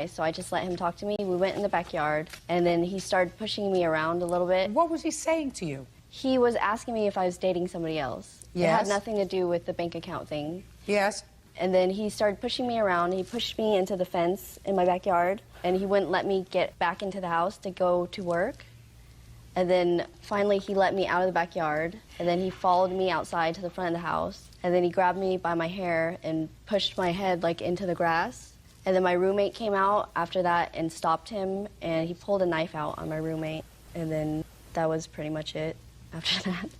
So I just let him talk to me. We went in the backyard, and then he started pushing me around a little bit. What was he saying to you? He was asking me if I was dating somebody else. Yes. It had nothing to do with the bank account thing. Yes. And then he started pushing me around. He pushed me into the fence in my backyard, and he wouldn't let me get back into the house to go to work. And then finally he let me out of the backyard, and then he followed me outside to the front of the house, and then he grabbed me by my hair and pushed my head like into the grass. And then my roommate came out after that and stopped him, and he pulled a knife out on my roommate. And then that was pretty much it after that.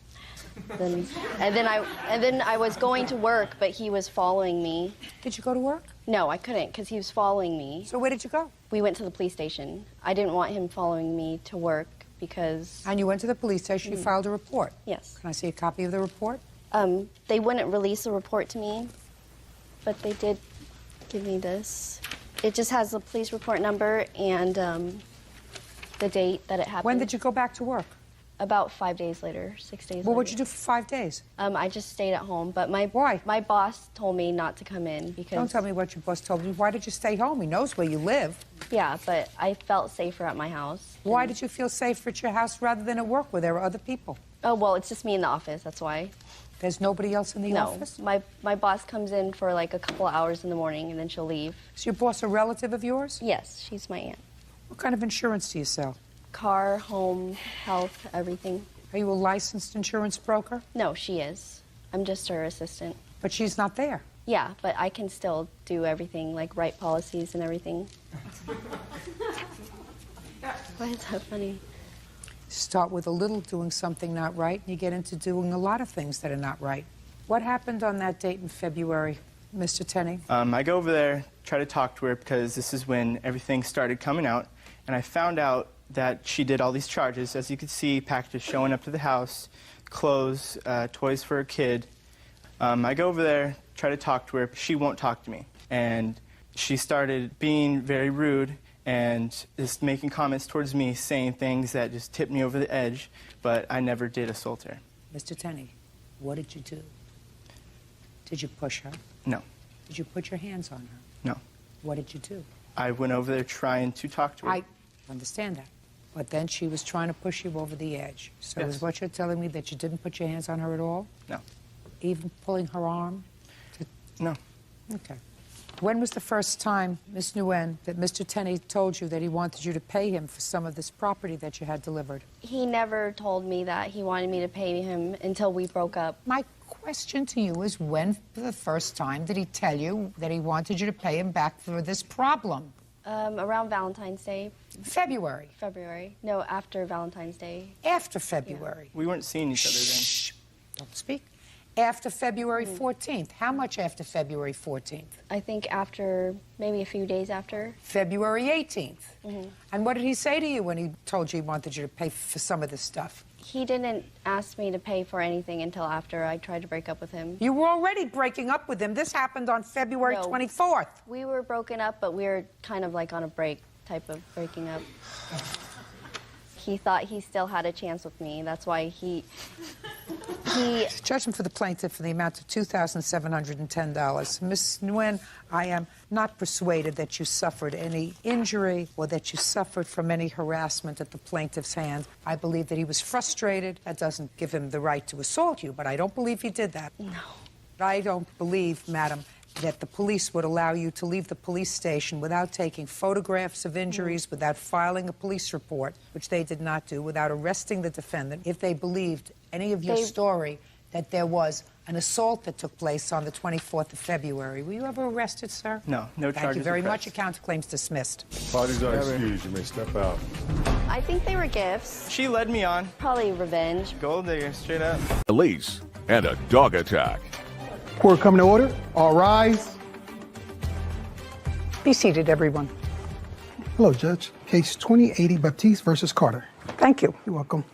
And then I was going to work, but he was following me. Did you go to work? No, I couldn't because he was following me. So where did you go? We went to the police station. I didn't want him following me to work because... And you went to the police station, you filed a report? Yes. Can I see a copy of the report? They wouldn't release the report to me, but they did give me this. It just has the police report number and the date that it happened. When did you go back to work? About 5 days later, 6 days later. What would you do for 5 days? I just stayed at home, but Why? My boss told me not to come in because... Don't tell me what your boss told you. Why did you stay home? He knows where you live. Yeah, but I felt safer at my house. Why did you feel safer at your house rather than at work where there were other people? Oh, well, it's just me in the office, that's why. There's nobody else in the office? No, my boss comes in for like a couple hours in the morning and then she'll leave. Is your boss a relative of yours? Yes, she's my aunt. What kind of insurance do you sell? Car, home, health, everything. Are you a licensed insurance broker? No, she is. I'm just her assistant. But she's not there. Yeah, but I can still do everything, like write policies and everything. Why is that funny? Start with a little doing something not right, and you get into doing a lot of things that are not right. What happened on that date in February, Mr. Tenney? I go over there, try to talk to her because this is when everything started coming out, and I found out that she did all these charges. As you can see, packages showing up to the house, clothes, toys for her kid. I go over there, try to talk to her, but she won't talk to me. And she started being very rude and just making comments towards me, saying things that just tipped me over the edge, but I never did assault her. Mr. Tenney, what did you do? Did you push her? No. Did you put your hands on her? No. What did you do? I went over there trying to talk to her. I understand that. But then she was trying to push you over the edge. So Yes. is what you're telling me that you didn't put your hands on her at all? No. Even pulling her arm? No. Okay. When was the first time, Ms. Nguyen, that Mr. Tenney told you that he wanted you to pay him for some of this property that you had delivered? He never told me that he wanted me to pay him until we broke up. My question to you is, when for the first time did he tell you that he wanted you to pay him back for this problem? Around Valentine's Day. February. February. No, after Valentine's Day. After February. We weren't seeing each other then. Shh. Don't speak. After February 14th. How much after February 14th? I think after, maybe a few days after. February 18th. And what did he say to you when he told you he wanted you to pay for some of this stuff? He didn't ask me to pay for anything until after I tried to break up with him. You were already breaking up with him. This happened on February No. 24th. We were broken up, but we were kind of like on a break type of breaking up. He thought he still had a chance with me. That's why he Judgment for the plaintiff for the amount of $2,710. Ms. Nguyen, I am not persuaded that you suffered any injury or that you suffered from any harassment at the plaintiff's hand. I believe that he was frustrated. That doesn't give him the right to assault you, but I don't believe he did that. No. I don't believe, madam, that the police would allow you to leave the police station without taking photographs of injuries, without filing a police report, which they did not do, without arresting the defendant, if they believed any of your story that there was an assault that took place on the 24th of February. Were you ever arrested, sir? No, no charges. Thank you very were much. pressed. Your counterclaim's dismissed. Parties are excused. You may step out. I think they were gifts. She led me on. Probably revenge. Gold digger, straight up. Police and a dog attack. Court coming to order. All rise. Be seated, everyone. Hello, Judge. Case 2080 Baptiste versus Carter. Thank you. You're welcome.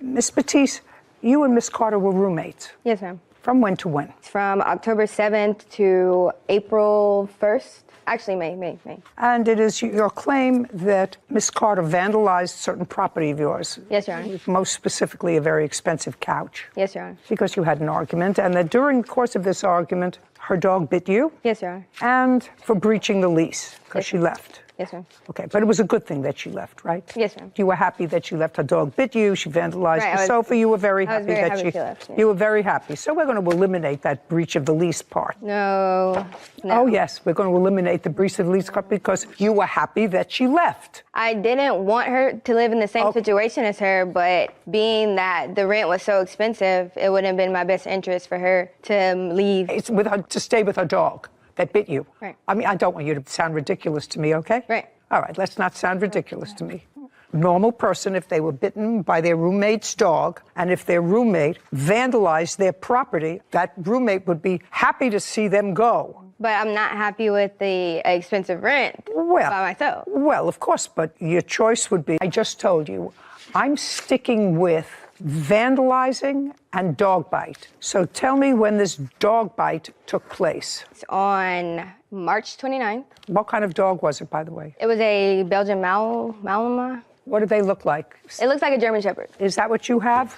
Miss Batiste, you and Miss Carter were roommates. Yes, ma'am. From when to when? From October 7th to April 1st. Actually, May. And it is your claim that Miss Carter vandalized certain property of yours. Yes, Your Honor. Most specifically, a very expensive couch. Yes, Your Honor. Because you had an argument, and that during the course of this argument, her dog bit you. Yes, Your Honor. And for breaching the lease, because she left. Yes, ma'am. Okay, but it was a good thing that she left, right? Yes, ma'am. You were happy that she left. Her dog bit you. She vandalized Right, the sofa. You were very happy very that happy she left, yeah. You were very happy. So we're going to eliminate that breach of the lease part. No. Oh, yes, we're going to eliminate the breach of the lease part because you were happy that she left. I didn't want her to live in the same situation as her, but being that the rent was so expensive, it wouldn't have been my best interest for her to leave. It's with her to stay with her dog that bit you. Right. I mean, I don't want you to sound ridiculous to me, okay? Right. All right, let's not sound ridiculous to me. Normal person, if they were bitten by their roommate's dog, and if their roommate vandalized their property, that roommate would be happy to see them go. But I'm not happy with the expensive rent by myself. Well, of course, but your choice would be, I just told you, I'm sticking with vandalizing and dog bite. So tell me when this dog bite took place. It's on March 29th. What kind of dog was it, by the way? It was a Belgian Malinois. What did they look like? It looks like a German Shepherd. Is that what you have,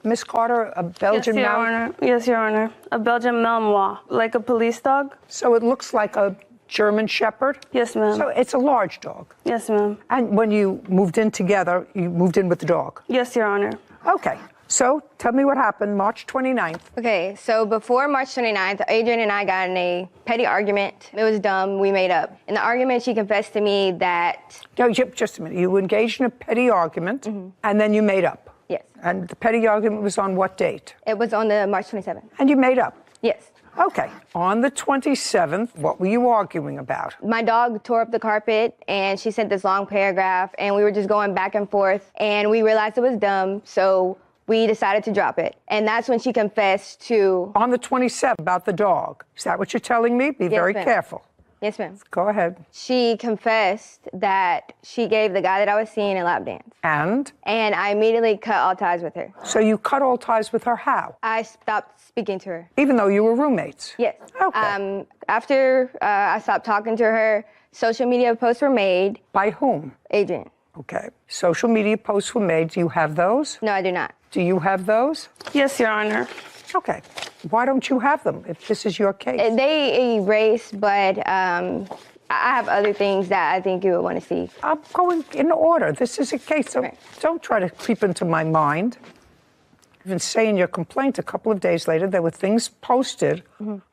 Miss Carter? A Belgian Yes, Your Honor. Yes, Your Honor. A Belgian Malinois, like a police dog. So it looks like a German Shepherd? Yes, ma'am. So it's a large dog? Yes, ma'am. And when you moved in together, you moved in with the dog? Yes, Your Honor. Okay. So tell me what happened March 29th. Okay, so before March 29th, Adrian and I got in a petty argument. It was dumb. We made up. In the argument, she confessed to me that... No, just a minute. You engaged in a petty argument, and then you made up. Yes. And the petty argument was on what date? It was on the March 27th. And you made up? Yes. Okay. On the 27th, what were you arguing about? My dog tore up the carpet, and she sent this long paragraph, and we were just going back and forth, and we realized it was dumb, so we decided to drop it. And that's when she confessed to... On the 27th, about the dog. Is that what you're telling me? Be very careful. Yes, ma'am. Go ahead. She confessed that she gave the guy that I was seeing a lap dance. And? And I immediately cut all ties with her. So you cut all ties with her how? I stopped speaking to her. Even though you were roommates? Yes. Okay. After I stopped talking to her, social media posts were made. By whom? Adrian. Okay. Social media posts were made. Do you have those? No, I do not. Do you have those? Yes, Your Honor. Okay. Why don't you have them if this is your case? They erase, but I have other things that I think you would want to see. I'm going in order. This is a case, so don't try to creep into my mind. Even say in your complaint a couple of days later there were things posted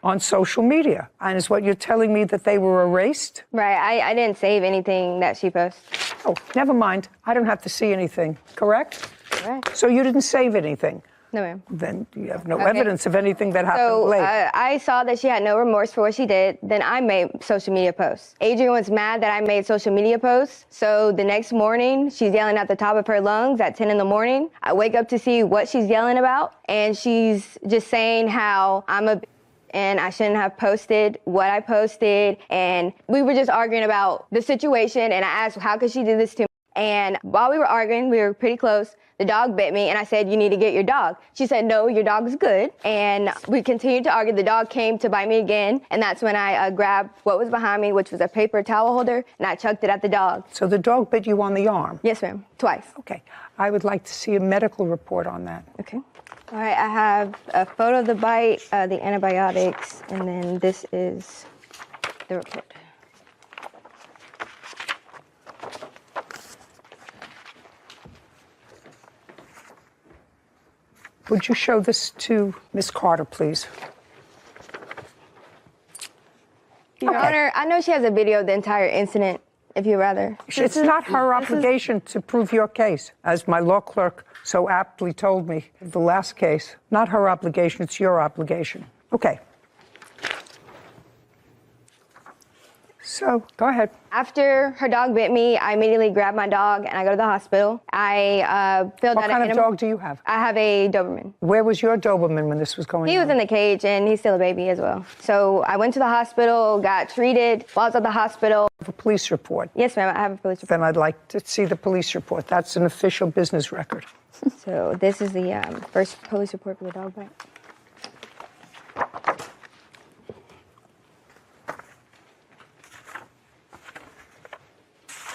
on social media. And is what you're telling me that they were erased? Right. I didn't save anything that she posted. Oh, never mind. I don't have to see anything, correct? Correct. So you didn't save anything? No, ma'am. Then you have no evidence of anything that happened So later. I saw that she had no remorse for what she did. Then I made social media posts. Adrian was mad that I made social media posts. So the next morning, she's yelling at the top of her lungs at 10 in the morning. I wake up to see what she's yelling about. And she's just saying how I'm a and I shouldn't have posted what I posted. And we were just arguing about the situation. And I asked, how could she do this to me? And while we were arguing, we were pretty close. The dog bit me, and I said, you need to get your dog. She said, no, your dog's good. And we continued to argue. The dog came to bite me again, and that's when I grabbed what was behind me, which was a paper towel holder, and I chucked it at the dog. So the dog bit you on the arm? Yes, ma'am, twice. Okay. I would like to see a medical report on that. Okay. All right, I have a photo of the bite, the antibiotics, and then this is the report. Would you show this to Miss Carter, please? Your Honor, I know she has a video of the entire incident, if you'd rather. It's not her obligation to prove your case, as my law clerk so aptly told me in the last case. Not her obligation, it's your obligation. Okay. So, go ahead. After her dog bit me, I immediately grabbed my dog and I go to the hospital. I filled out What kind of dog do you have? I have a Doberman. Where was your Doberman when this was going on? He was in the cage and he's still a baby as well. So I went to the hospital, got treated. While I was at the hospital. A police report. Yes, ma'am, I have a police report. Then I'd like to see the police report. That's an official business record. So this is the first police report for the dog bite.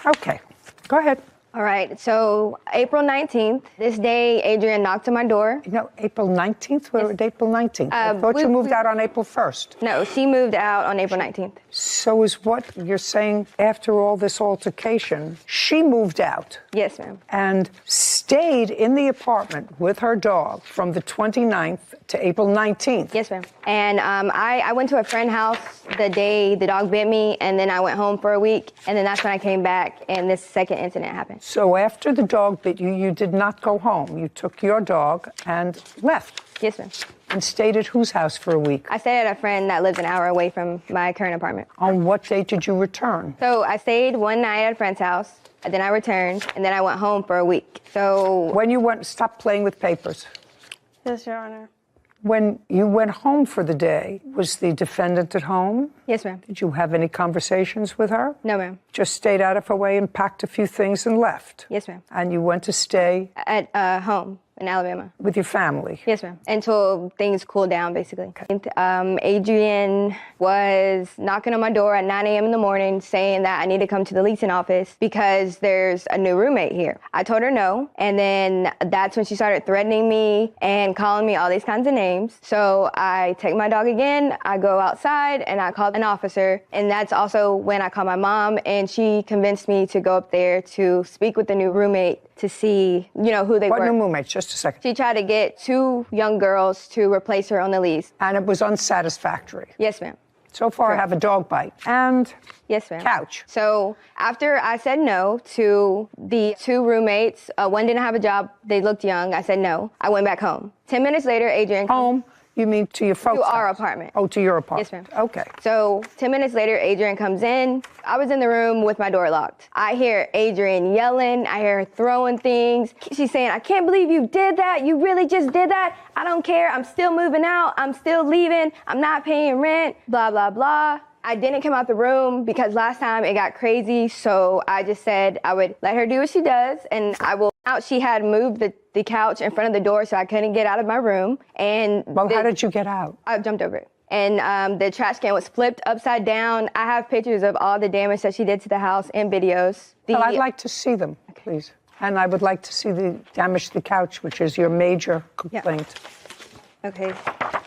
Okay, go ahead. All right, so April 19th, this day, Adrian knocked on my door. No, April 19th? We're at April 19th. I thought you moved out on April 1st. No, she moved out on April 19th. So is what you're saying after all this altercation, she moved out? Yes, ma'am. And stayed in the apartment with her dog from the 29th to April 19th? Yes, ma'am. And I went to a friend's house the day the dog bit me, and then I went home for a week, and then that's when I came back, and this second incident happened. So after the dog bit you, you did not go home. You took your dog and left. Yes, ma'am. And stayed at whose house for a week? I stayed at a friend that lives an hour away from my current apartment. On what date did you return? So I stayed one night at a friend's house, and then I returned, and then I went home for a week. So When you went, stop playing with papers. Yes, Your Honor. When you went home for the day, was the defendant at home? yes, ma'am. Did you have any conversations with her? No, ma'am. Just stayed out of her way and packed a few things and left? Yes, ma'am. And you went to stay At home in Alabama. with your family? Yes, ma'am. Until things cooled down, basically. Adrian was knocking on my door at 9 a.m. in the morning saying that I need to come to the leasing office because there's a new roommate here. I told her no, and then that's when she started threatening me and calling me all these kinds of names. So I take my dog again, I go outside, and I call an officer, and that's also when I call my mom, and she convinced me to go up there to speak with the new roommate to see, who they What were. new roommates? Just a second. She tried to get 2 young girls to replace her on the lease. And it was unsatisfactory. Yes, ma'am. So far, I have a dog bite and Yes, ma'am. couch. So after I said no to the 2 roommates, one didn't have a job. They looked young. I said no. I went back home. 10 minutes later, Adrian. Home? You mean to your folks' To our house? apartment. Oh, to your apartment. Yes, ma'am. Okay. So 10 minutes later, Adrian comes in. I was in the room with my door locked. I hear Adrian yelling. I hear her throwing things. She's saying, I can't believe you did that. You really just did that. I don't care. I'm still moving out. I'm still leaving. I'm not paying rent. Blah, blah, blah. I didn't come out the room because last time it got crazy. So I just said I would let her do what she does, and I will. Out, she had moved the couch in front of the door so I couldn't get out of my room. And Well, how did you get out? I jumped over it. And the trash can was flipped upside down. I have pictures of all the damage that she did to the house and videos. Well, I'd like to see them, please. And I would like to see the damage to the couch, which is your major complaint. Okay,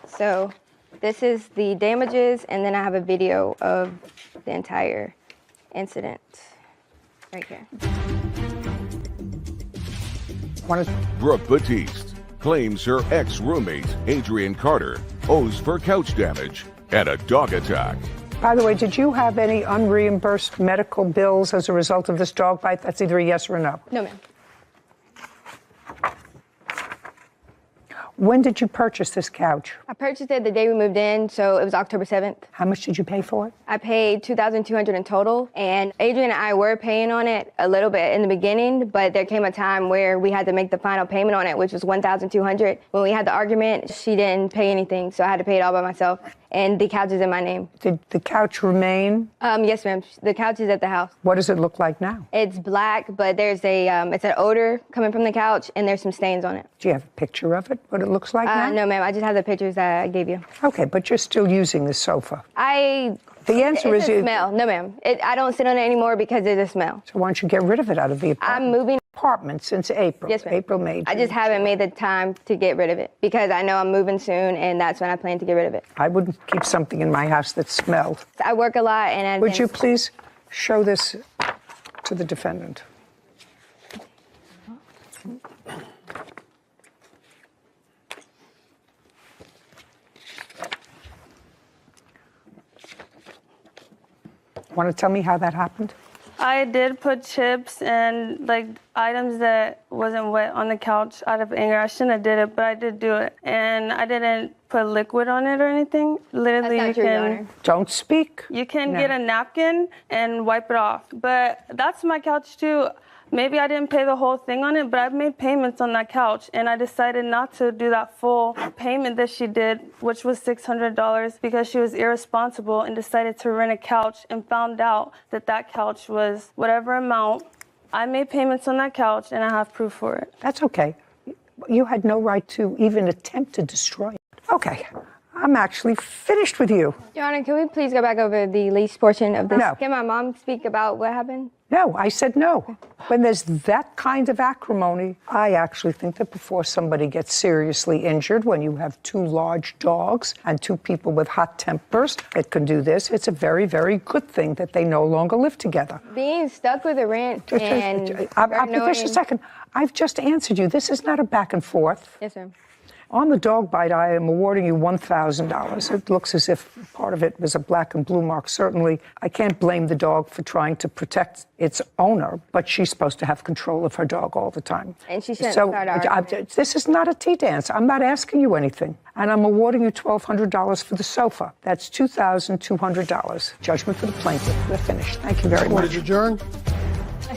so this is the damages, and then I have a video of the entire incident right here. Brooke Batiste claims her ex-roommate, Adrian Carter, owes for couch damage and a dog attack. By the way, did you have any unreimbursed medical bills as a result of this dog bite? That's either a yes or a no. No, ma'am. When did you purchase this couch? I purchased it the day we moved in, so it was October 7th. How much did you pay for it? I paid $2,200 in total, and Adrian and I were paying on it a little bit in the beginning, but there came a time where we had to make the final payment on it, which was $1,200. When we had the argument, she didn't pay anything, so I had to pay it all by myself, and the couch is in my name. Did the couch remain? Yes, ma'am. The couch is at the house. What does it look like now? It's black, but there's it's an odor coming from the couch, and there's some stains on it. Do you have a picture of it, what it looks like now? No, ma'am. I just have the pictures that I gave you. Okay, but you're still using the sofa. The answer it's is a smell. No, ma'am. I don't sit on it anymore because there's a smell. So why don't you get rid of it out of the apartment? I'm moving. Apartment since April. Yes, ma'am. April, May. I just haven't made the time to get rid of it because I know I'm moving soon, and that's when I plan to get rid of it. I wouldn't keep something in my house that smelled. I work a lot, and Would you please show this to the defendant? Want to tell me how that happened? I did put chips and items that wasn't wet on the couch out of anger. I shouldn't have did it, but I did do it. And I didn't put liquid on it or anything. Literally, That's not true, Your Honor. Don't speak. You can No. get a napkin and wipe it off. But that's my couch too. Maybe I didn't pay the whole thing on it, but I've made payments on that couch, and I decided not to do that full payment that she did, which was $600, because she was irresponsible and decided to rent a couch and found out that that couch was whatever amount. I made payments on that couch, and I have proof for it. That's okay. You had no right to even attempt to destroy it. Okay. I'm actually finished with you. Your Honor, can we please go back over the lease portion of this? No. Can my mom speak about what happened? No, I said no. When there's that kind of acrimony, I actually think that before somebody gets seriously injured, when you have two large dogs and two people with hot tempers that can do this, it's a very, very good thing that they no longer live together. Being stuck with a rent and Just a second. I've just answered you. This is not a back and forth. Yes, ma'am. On the dog bite, I am awarding you $1,000. It looks as if part of it was a black and blue mark. Certainly, I can't blame the dog for trying to protect its owner, but she's supposed to have control of her dog all the time. And she shouldn't start this is not a tea dance. I'm not asking you anything. And I'm awarding you $1,200 for the sofa. That's $2,200. Judgment for the plaintiff. We're finished. Thank you very much. Court is adjourned.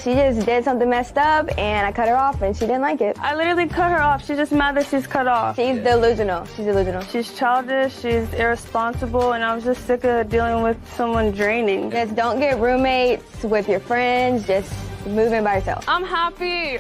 She just did something messed up, and I cut her off, and she didn't like it. I literally cut her off. She's just mad that she's cut off. She's delusional. She's delusional. She's childish, she's irresponsible, and I was just sick of dealing with someone draining. Just don't get roommates with your friends. Just move in by yourself. I'm happy.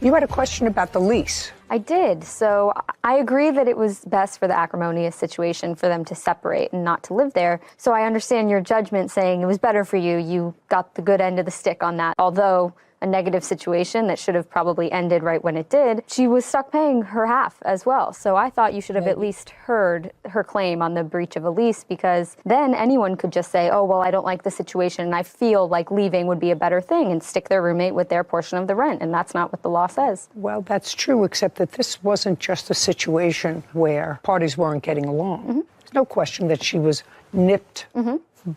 You had a question about the lease. I did. So I agree that it was best for the acrimonious situation for them to separate and not to live there. So I understand your judgment saying it was better for you. You got the good end of the stick on that. Although a negative situation that should have probably ended right when it did, she was stuck paying her half as well. So I thought you should have at least heard her claim on the breach of a lease, because then anyone could just say, oh, well, I don't like the situation and I feel like leaving would be a better thing, and stick their roommate with their portion of the rent. And that's not what the law says. Well, that's true, except that this wasn't just a situation where parties weren't getting along. Mm-hmm. There's no question that she was nipped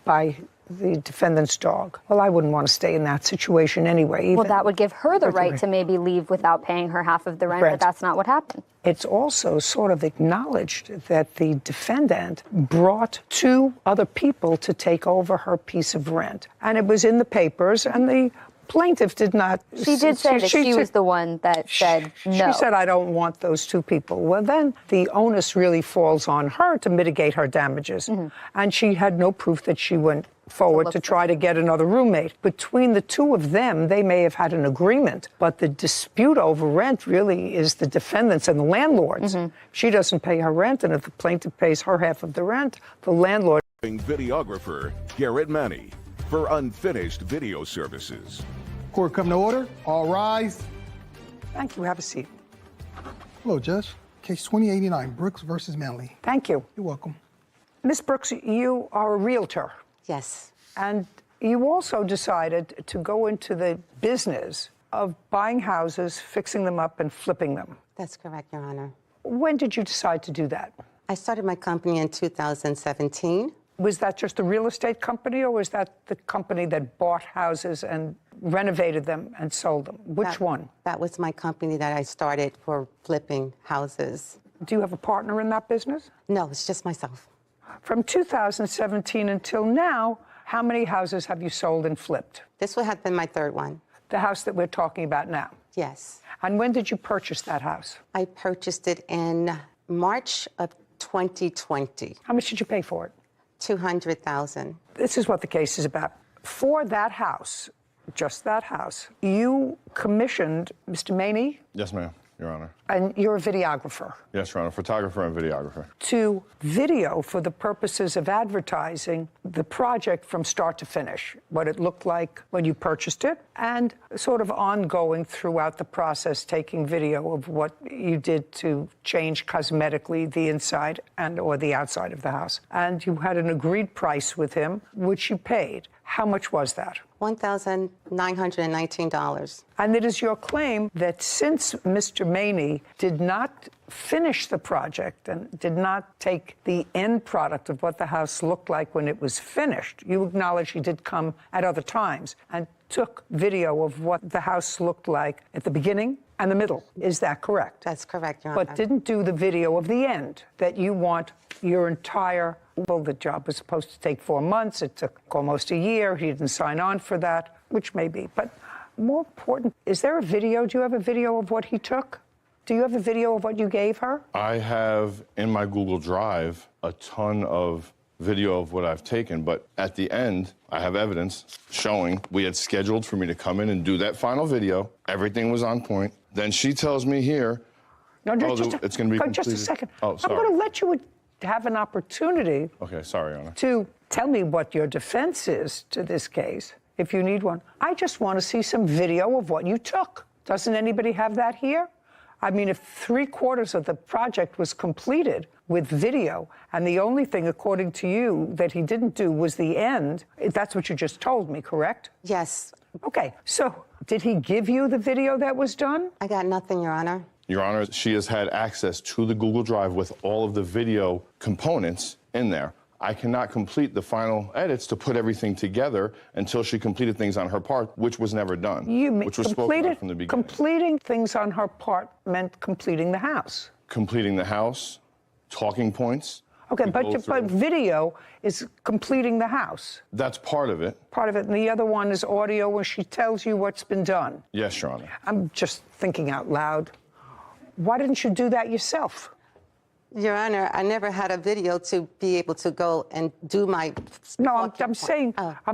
by the defendant's dog. Well, I wouldn't want to stay in that situation anyway. Well, that would give her the right to maybe leave without paying her half of the rent, but that's not what happened. It's also sort of acknowledged that the defendant brought two other people to take over her piece of rent. And it was in the papers, and the plaintiff did not... She did say that she was the one that said no. She said, I don't want those two people. Well, then the onus really falls on her to mitigate her damages. Mm-hmm. And she had no proof that she went forward to try to get another roommate. Between the two of them, they may have had an agreement, but the dispute over rent really is the defendants and the landlords. Mm-hmm. She doesn't pay her rent, and if the plaintiff pays her half of the rent, the landlord... Videographer Garrett Manny for Unfinished Video Services. Court come to order. All rise. Thank you. Have a seat. Hello, Judge. Case 2089, Brooks versus Manley. Thank you. You're welcome. Ms. Brooks, you are a realtor. Yes. And you also decided to go into the business of buying houses, fixing them up, and flipping them. That's correct, Your Honor. When did you decide to do that? I started my company in 2017. Was that just a real estate company, or was that the company that bought houses and renovated them and sold them? Which one? That was my company that I started for flipping houses. Do you have a partner in that business? No, it's just myself. From 2017 until now, how many houses have you sold and flipped? This would have been my third one. The house that we're talking about now? Yes. And when did you purchase that house? I purchased it in March of 2020. How much did you pay for it? $200,000. This is what the case is about. For that house, just that house, you commissioned Mr. Maney? Yes, ma'am, Your Honor. And you're a videographer? Yes, Your Honor, photographer and videographer. To video for the purposes of advertising the project from start to finish, what it looked like when you purchased it, and sort of ongoing throughout the process, taking video of what you did to change cosmetically the inside and or the outside of the house. And you had an agreed price with him, which you paid. How much was that? $1,919. And it is your claim that since Mr. Maney did not finish the project and did not take the end product of what the house looked like when it was finished, you acknowledge he did come at other times and took video of what the house looked like at the beginning and the middle. Is that correct? That's correct, Your Honor. But didn't do the video of the end that you want your entire... Well, the job was supposed to take 4 months. It took almost a year. He didn't sign on for that, which may be. But more important, is there a video? Do you have a video of what he took? Do you have a video of what you gave her? I have in my Google Drive a ton of video of what I've taken, but at the end, I have evidence showing we had scheduled for me to come in and do that final video. Everything was on point. Then she tells me here, No, it's going to be completed. just a second. Oh, sorry. I'm going to let you have an opportunity Okay, sorry, Your Honor. to tell me what your defense is to this case, if you need one. I just want to see some video of what you took. Doesn't anybody have that here? I mean, if 3/4 of the project was completed with video, and the only thing, according to you, that he didn't do was the end, that's what you just told me, correct? Yes. Okay, so did he give you the video that was done? I got nothing, Your Honor. Your Honor, she has had access to the Google Drive with all of the video components in there. I cannot complete the final edits to put everything together until she completed things on her part, which was never done. Which was spoken about from the beginning. Completing things on her part meant completing the house. Completing the house, talking points. Okay, but video is completing the house. That's part of it. Part of it, and the other one is audio where she tells you what's been done. Yes, Your Honor. I'm just thinking out loud. Why didn't you do that yourself? Your Honor, I never had a video to be able to go and do my... No, I'm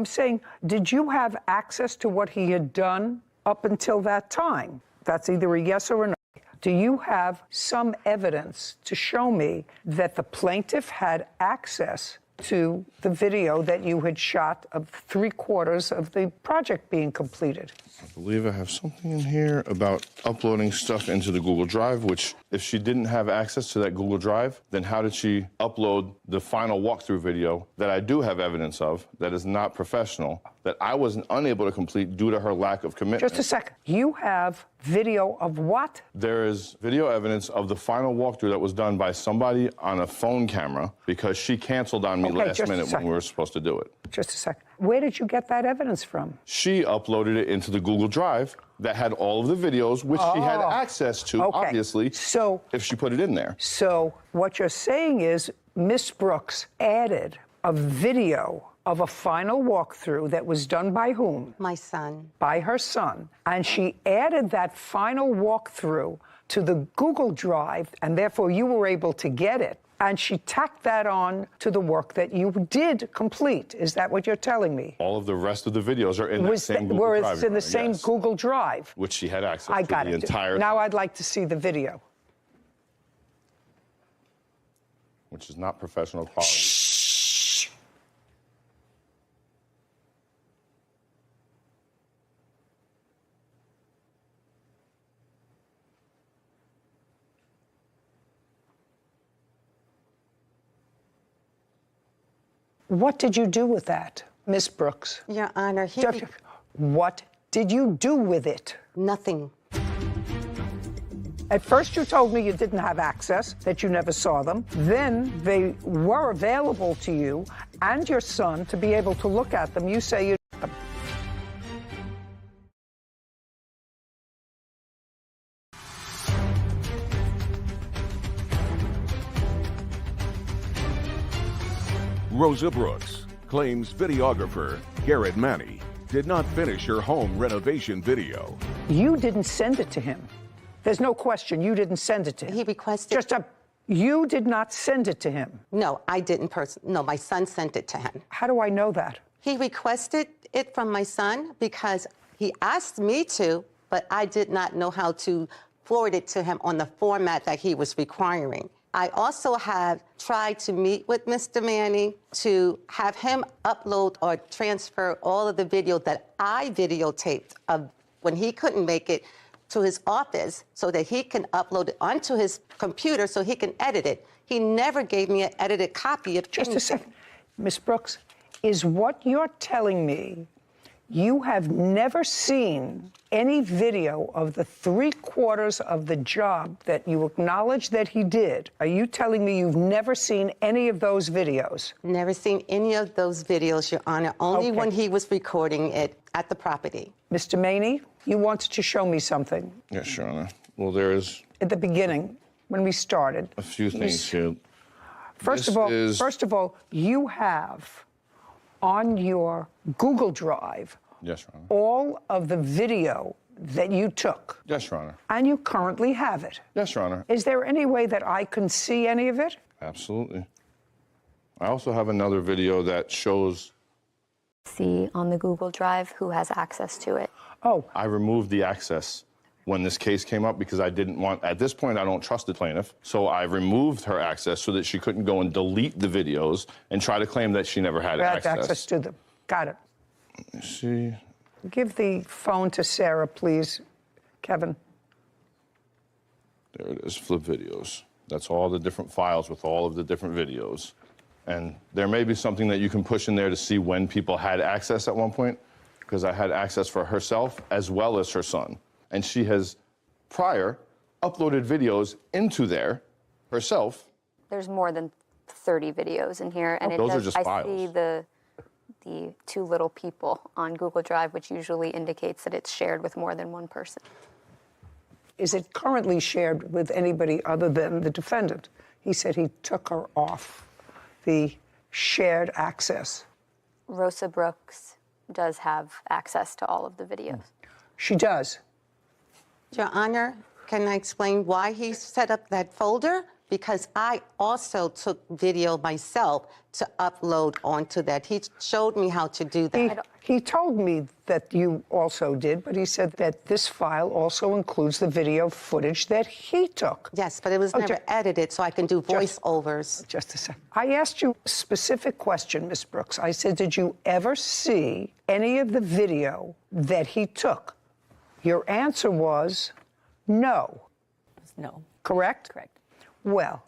saying, did you have access to what he had done up until that time? That's either a yes or a no. Do you have some evidence to show me that the plaintiff had access to the video that you had shot of 3/4 of the project being completed? I believe I have something in here about uploading stuff into the Google Drive, which if she didn't have access to that Google Drive, then how did she upload the final walkthrough video that I do have evidence of that is not professional, that I was unable to complete due to her lack of commitment? Just a second. You have video of what? There is video evidence of the final walkthrough that was done by somebody on a phone camera because she canceled on me last minute when we were supposed to do it. Just a second. Where did you get that evidence from? She uploaded it into the Google Drive that had all of the videos, which she had access to, obviously, so if she put it in there. So what you're saying is Miss Brooks added a video of a final walkthrough that was done by whom? My son. By her son. And she added that final walkthrough to the Google Drive, and therefore you were able to get it. And she tacked that on to the work that you did complete. Is that what you're telling me? All of the rest of the videos are in that same Google Drive. It's in the same Google Drive. Which she had access to the entire... Now I'd like to see the video. Which is not professional quality. Shh. What did you do with that, Miss Brooks? Your Honor, what did you do with it? Nothing. At first you told me you didn't have access, that you never saw them. Then they were available to you and your son to be able to look at them. You say you... Rosa Brooks claims videographer Garrett Manny did not finish her home renovation video. You didn't send it to him. There's no question you didn't send it to him. He requested... You did not send it to him. No, I didn't No, my son sent it to him. How do I know that? He requested it from my son because he asked me to, but I did not know how to forward it to him on the format that he was requiring. I also have tried to meet with Mr. Manny to have him upload or transfer all of the video that I videotaped of when he couldn't make it to his office so that he can upload it onto his computer so he can edit it. He never gave me an edited copy of Just a second. Ms. Brooks, is what you're telling me you have never seen any video of the 3/4 of the job that you acknowledge that he did? Are you telling me you've never seen any of those videos? Never seen any of those videos, Your Honor, only when he was recording it at the property. Mr. Maney, you wanted to show me something. Yes, Your Honor. Well, there is... At the beginning, when we started. A few things here. First of all, you have on your Google Drive yes, Your Honor, all of the video that you took. Yes, Your Honor. And you currently have it. Yes, Your Honor. Is there any way that I can see any of it? Absolutely. I also have another video that shows... See on the Google Drive who has access to it. Oh. I removed the access when this case came up because I didn't want, at this point, I don't trust the plaintiff. So I removed her access so that she couldn't go and delete the videos and try to claim that she never had access to them. Got it. Let me see. Give the phone to Sarah, please, Kevin. There it is, flip videos. That's all the different files with all of the different videos. And there may be something that you can push in there to see when people had access at one point, because I had access for herself as well as her son. And she has prior uploaded videos into there herself. There's more than 30 videos in here, and those are just files. I see the two little people on Google Drive, which usually indicates that it's shared with more than one person. Is it currently shared with anybody other than the defendant? He said he took her off the shared access. Rosa Brooks does have access to all of the videos. She does. Your Honor, can I explain why he set up that folder? Because I also took video myself to upload onto that. He showed me how to do that. He told me that you also did, but he said that this file also includes the video footage that he took. Yes, but it was never edited, so I can do voiceovers. Just a second. I asked you a specific question, Ms. Brooks. I said, did you ever see any of the video that he took? Your answer was no. No. Correct? Correct. Well,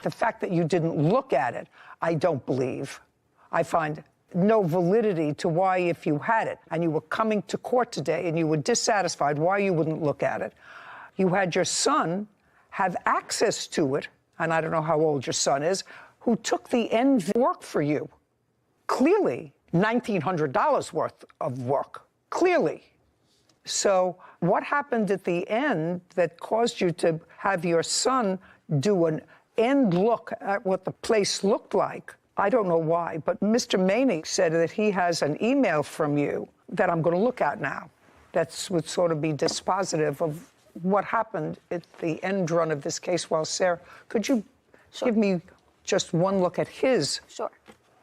the fact that you didn't look at it, I don't believe. I find no validity to why, if you had it and you were coming to court today and you were dissatisfied, why you wouldn't look at it. You had your son have access to it, and I don't know how old your son is, who took the end work for you. Clearly, $1,900 worth of work. Clearly. So what happened at the end that caused you to have your son do an end look at what the place looked like? I don't know why, but Mr. Maney said that he has an email from you that I'm going to look at now. That would sort of be dispositive of what happened at the end run of this case. Well, Sarah, could you give me just one look at his? Sure.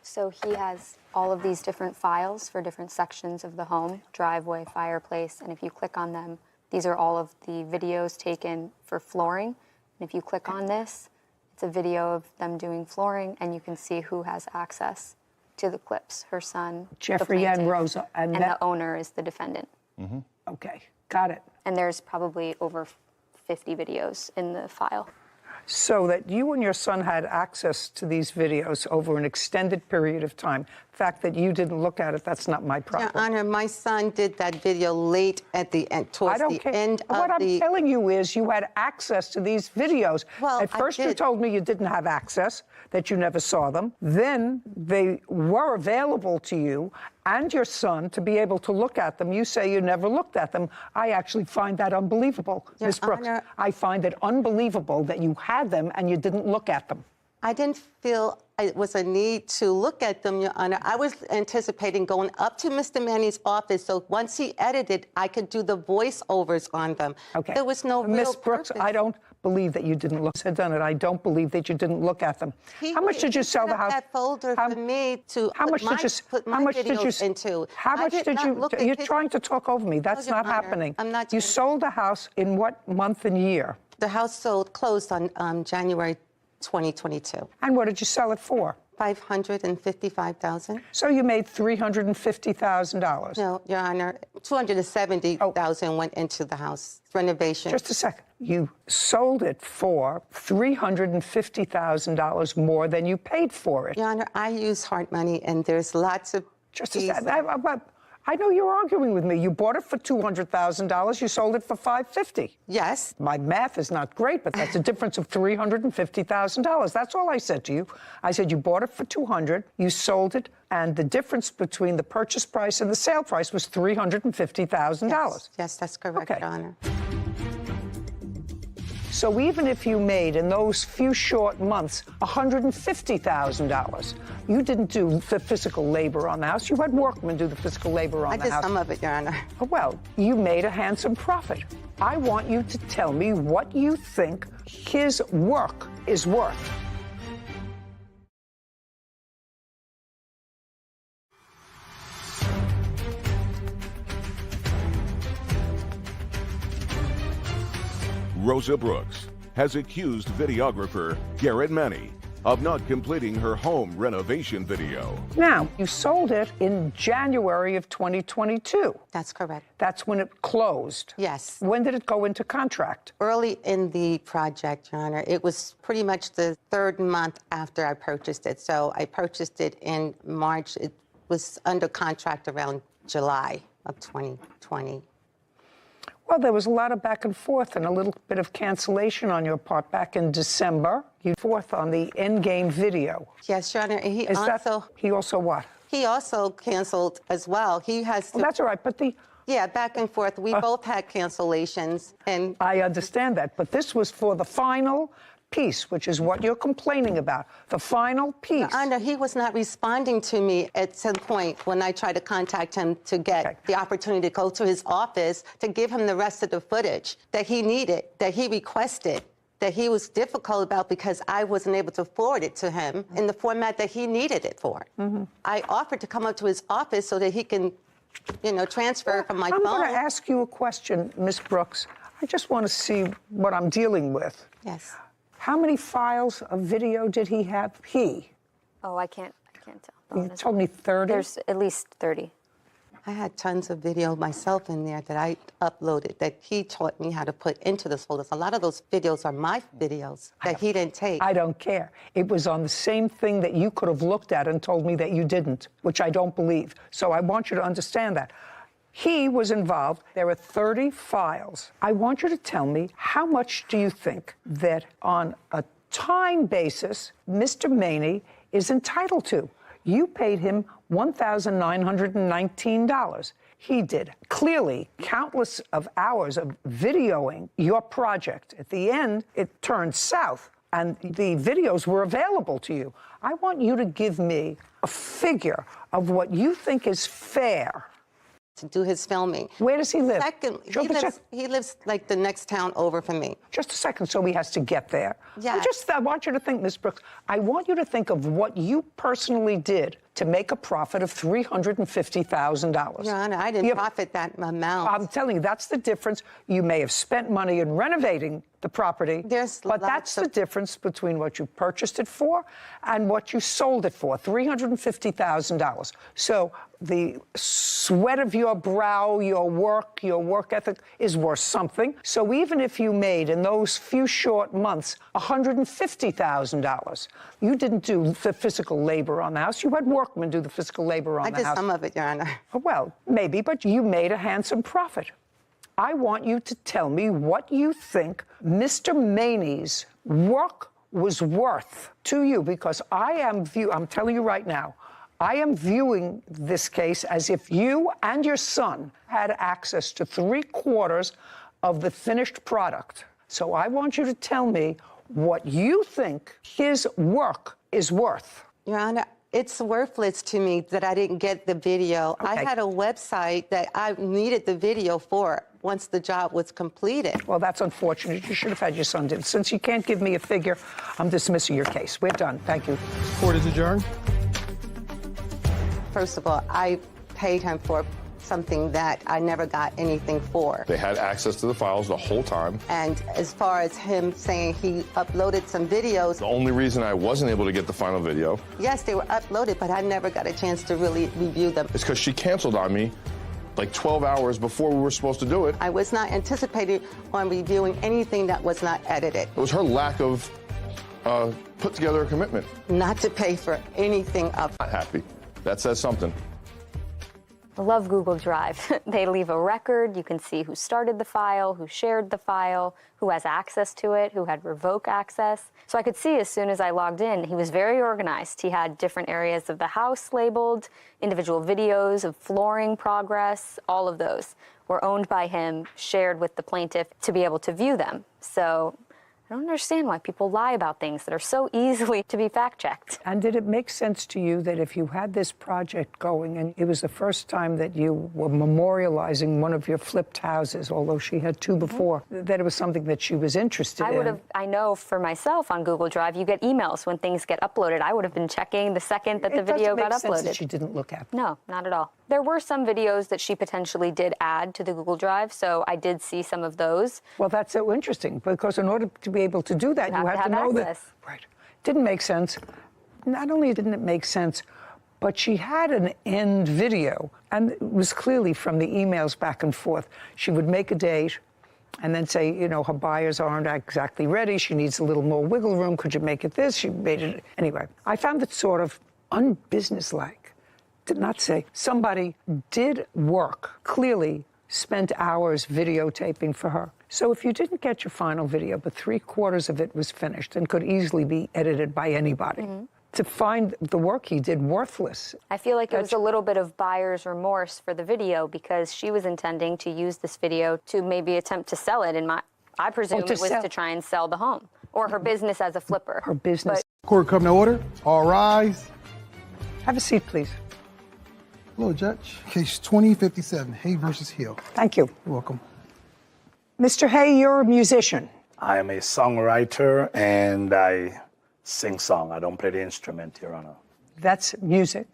So he has all of these different files for different sections of the home, driveway, fireplace, and if you click on them, these are all of the videos taken for flooring. And if you click on this, it's a video of them doing flooring, and you can see who has access to the clips. Her son, Jeffrey and Rosa. And the owner is the defendant. Mm-hmm. Okay, got it. And there's probably over 50 videos in the file. So that you and your son had access to these videos over an extended period of time. The fact that you didn't look at it, that's not my problem. Your Honor, my son did that video late at the end, towards the end of the... What I'm telling you is you had access to these videos. Well, at first you told me you didn't have access, that you never saw them. Then they were available to you and your son to be able to look at them. You say you never looked at them. I actually find that unbelievable, Ms. Brooks. Honor, I find it unbelievable that you had them and you didn't look at them. I didn't feel it was a need to look at them, Your Honor. I was anticipating going up to Mr. Manny's office, so once he edited, I could do the voiceovers on them. Okay. There was no real Ms. Brooks, purpose. I don't believe that you didn't look. Had done it. I don't believe that you didn't look at them. How much did you sell the house? That folder for me to put my videos into. How much did you? You're trying to talk over me. That's not happening. I'm not. You sold the house in what month and year? The house closed on January 2022. And what did you sell it for? $555,000. So you made $350,000. No, Your Honor, $270,000 went into the house renovation. Just a second. You sold it for $350,000 more than you paid for it. Your Honor, I use hard money, and there's lots of. Just a second. I know you're arguing with me. You bought it for $200,000. You sold it for $550,000. Yes. My math is not great, but that's a difference of $350,000. That's all I said to you. I said you bought it for $200,000, you sold it, and the difference between the purchase price and the sale price was $350,000. Yes, that's correct, Your Honor. So even if you made, in those few short months, $150,000, you didn't do the physical labor on the house. You had workmen do the physical labor on the house. I did some of it, Your Honor. Well, you made a handsome profit. I want you to tell me what you think his work is worth. Rosa Brooks has accused videographer Garrett Manny of not completing her home renovation video. Now, you sold it in January of 2022. That's correct. That's when it closed. Yes. When did it go into contract? Early in the project, Your Honor. It was pretty much the third month after I purchased it. So I purchased it in March. It was under contract around July of 2020. Well, there was a lot of back and forth and a little bit of cancellation on your part back in December. You forth on the Endgame video. Yes, Your Honor. And he also what? He also canceled as well. He has to... Well, that's all right, but Yeah, back and forth. We both had cancellations. And I understand that, but this was for the final piece, which is what you're complaining about, the final piece. Your Honor, he was not responding to me at some point when I tried to contact him to get the opportunity to go to his office to give him the rest of the footage that he needed, that he requested, that he was difficult about because I wasn't able to forward it to him in the format that he needed it for. I offered to come up to his office so that he can, transfer from my phone. I'm going to ask you a question, Ms. Brooks. I just want to see what I'm dealing with. Yes. How many files of video did he have? Oh, I can't tell. You told me 30? There's at least 30. I had tons of video myself in there that I uploaded that he taught me how to put into those folders. A lot of those videos are my videos that he didn't take. I don't care. It was on the same thing that you could have looked at and told me that you didn't, which I don't believe. So I want you to understand that. He was involved. There are 30 files. I want you to tell me, how much do you think that on a time basis Mr. Maney is entitled to? You paid him $1,919. He did clearly countless of hours of videoing your project. At the end, it turned south, and the videos were available to you. I want you to give me a figure of what you think is fair to do his filming. Where does he live? Second, he lives like the next town over from me. Just a second, so he has to get there. Yes. I want you to think, Ms. Brooks, I want you to think of what you personally did to make a profit of $350,000. Your Honor, I didn't profit that amount. I'm telling you, that's the difference. You may have spent money in renovating the property, but that's the difference between what you purchased it for and what you sold it for, $350,000. So the sweat of your brow, your work ethic is worth something. So even if you made in those few short months $150,000, you didn't do the physical labor on the house. You had workmen do the physical labor on the house. I did some of it, Your Honor. Well, maybe, but you made a handsome profit. I want you to tell me what you think Mr. Maney's work was worth to you, because I'm telling you right now, I am viewing this case as if you and your son had access to 3/4 of the finished product. So I want you to tell me what you think his work is worth. Your Honor, it's worthless to me that I didn't get the video. Okay. I had a website that I needed the video for once the job was completed. Well, that's unfortunate. You should have had your son do it. Since you can't give me a figure, I'm dismissing your case. We're done. Thank you. Court is adjourned. First of all, I paid him for something that I never got anything for. They had access to the files the whole time. And as far as him saying he uploaded some videos... The only reason I wasn't able to get the final video... Yes, they were uploaded, but I never got a chance to really review them. It's because she canceled on me like 12 hours before we were supposed to do it. I was not anticipating on reviewing anything that was not edited. It was her lack of put together a commitment. Not to pay for anything up. Not happy. That says something. I love Google Drive. They leave a record. You can see who started the file, who shared the file, who has access to it, who had revoke access. So I could see as soon as I logged in, he was very organized. He had different areas of the house labeled, individual videos of flooring progress, all of those were owned by him, shared with the plaintiff to be able to view them. So I don't understand why people lie about things that are so easily to be fact-checked. And did it make sense to you that if you had this project going and it was the first time that you were memorializing one of your flipped houses, although she had two before, that it was something that she was interested in? I know for myself on Google Drive, you get emails when things get uploaded. I would have been checking the second that the video got It doesn't make sense uploaded. that she didn't look at them. No, not at all. There were some videos that she potentially did add to the Google Drive, so I did see some of those. Well, that's so interesting, because in order to be able to do that, you have to know access. that. Right. Didn't make sense. Not only didn't it make sense, but she had an end video, and it was clearly from the emails back and forth. She would make a date and then say, you know, her buyers aren't exactly ready. She needs a little more wiggle room. Could you make it this? She made it. Anyway, I found it sort of unbusinesslike. Did not say. Somebody did work, clearly spent hours videotaping for her. So if you didn't get your final video, but 3/4 of it was finished and could easily be edited by anybody, to find the work he did worthless. I feel like it was a little bit of buyer's remorse for the video because she was intending to use this video to maybe attempt to sell it. I presume it was to try and sell the home or her business as a flipper. Her business. Court come to order. All rise. Have a seat, please. Hello, Judge. Case 2057, Hay versus Hill. Thank you. You're welcome. Mr. Hay, you're a musician. I am a songwriter and I sing song. I don't play the instrument, Your Honor. That's music.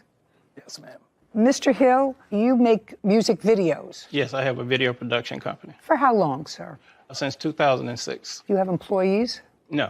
Yes, ma'am. Mr. Hill, you make music videos. Yes, I have a video production company. For how long, sir? Since 2006. Do you have employees? No.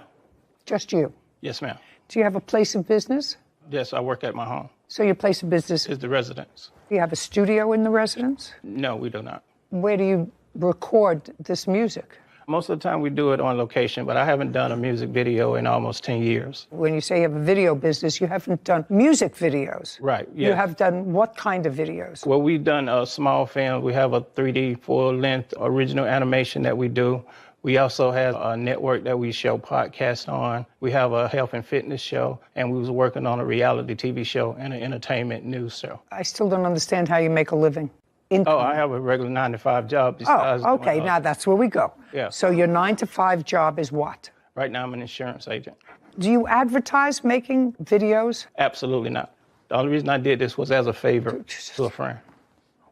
Just you? Yes, ma'am. Do you have a place of business? Yes, I work at my home. So your place of business is the residence. Do you have a studio in the residence? No, we do not. Where do you record this music? Most of the time we do it on location, but I haven't done a music video in almost 10 years. When you say you have a video business, you haven't done music videos. Right, yeah. You have done what kind of videos? Well, we've done a small film. We have a 3D full-length original animation that we do. We also have a network that we show podcasts on. We have a health and fitness show, and we was working on a reality TV show and an entertainment news show. I still don't understand how you make a living. Income. Oh, I have a regular 9-to-5 job. Besides okay, now that's where we go. Yeah. So your 9-to-5 job is what? Right now I'm an insurance agent. Do you advertise making videos? Absolutely not. The only reason I did this was as a favor to a friend.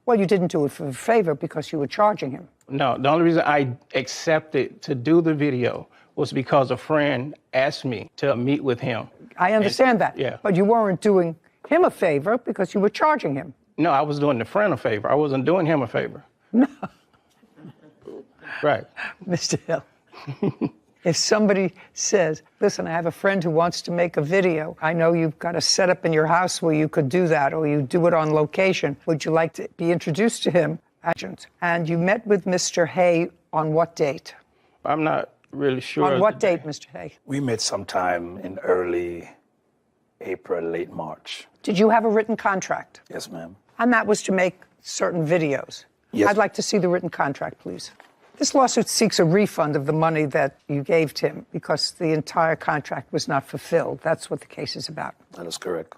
Well, you didn't do it for a favor because you were charging him. No, the only reason I accepted to do the video was because a friend asked me to meet with him. I understand that. Yeah. But you weren't doing him a favor because you were charging him. No, I was doing the friend a favor. I wasn't doing him a favor. No. Right. Mr. Hill, if somebody says, listen, I have a friend who wants to make a video. I know you've got a setup in your house where you could do that, or you do it on location. Would you like to be introduced to him? Agent. And you met with Mr. Hay on what date? I'm not really sure. On what date, Mr. Hay? We met sometime in early April, late March. Did you have a written contract? Yes, ma'am. And that was to make certain videos? Yes. I'd like to see the written contract, please. This lawsuit seeks a refund of the money that you gave to him because the entire contract was not fulfilled. That's what the case is about. That is correct.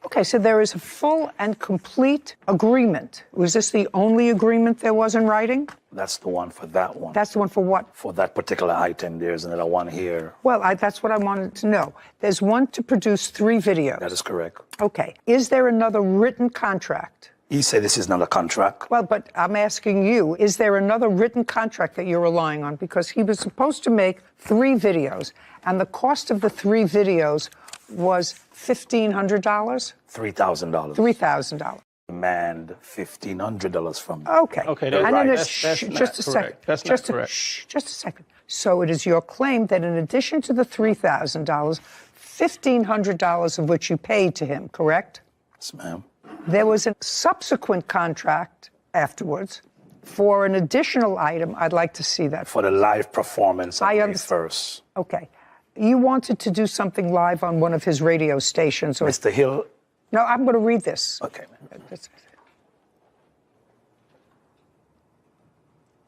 Okay, so there is a full and complete agreement. Was this the only agreement there was in writing? That's the one for that one. That's the one for what? For that particular item, there's another one here. Well, that's what I wanted to know. There's one to produce 3 videos. That is correct. Okay. Is there another written contract? He said this is not a contract. Well, but I'm asking you, is there another written contract that you're relying on? Because he was supposed to make 3 videos, and the cost of the 3 videos was $1,500? $3,000. $3,000. Demand $1,500 from me. Okay. Okay, that's And right. then That's not just a second. correct. That's not correct. Just a second. So it is your claim that in addition to the $3,000, $1,500 of which you paid to him, correct? Yes, ma'am. There was a subsequent contract afterwards for an additional item. I'd like to see that. For the live performance on May 1st. Okay. You wanted to do something live on one of his radio stations. Or... Mr. Hill? No, I'm going to read this. Okay.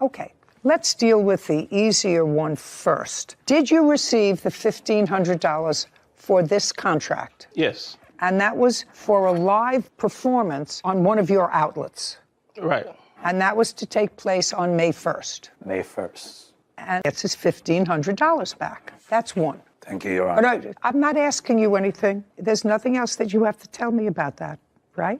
Okay. Let's deal with the easier one first. Did you receive the $1,500 for this contract? Yes. And that was for a live performance on one of your outlets. Right. And that was to take place on May 1st. May 1st. And gets his $1,500 back. That's one. Thank you, Your Honor. But I'm not asking you anything. There's nothing else that you have to tell me about that, right?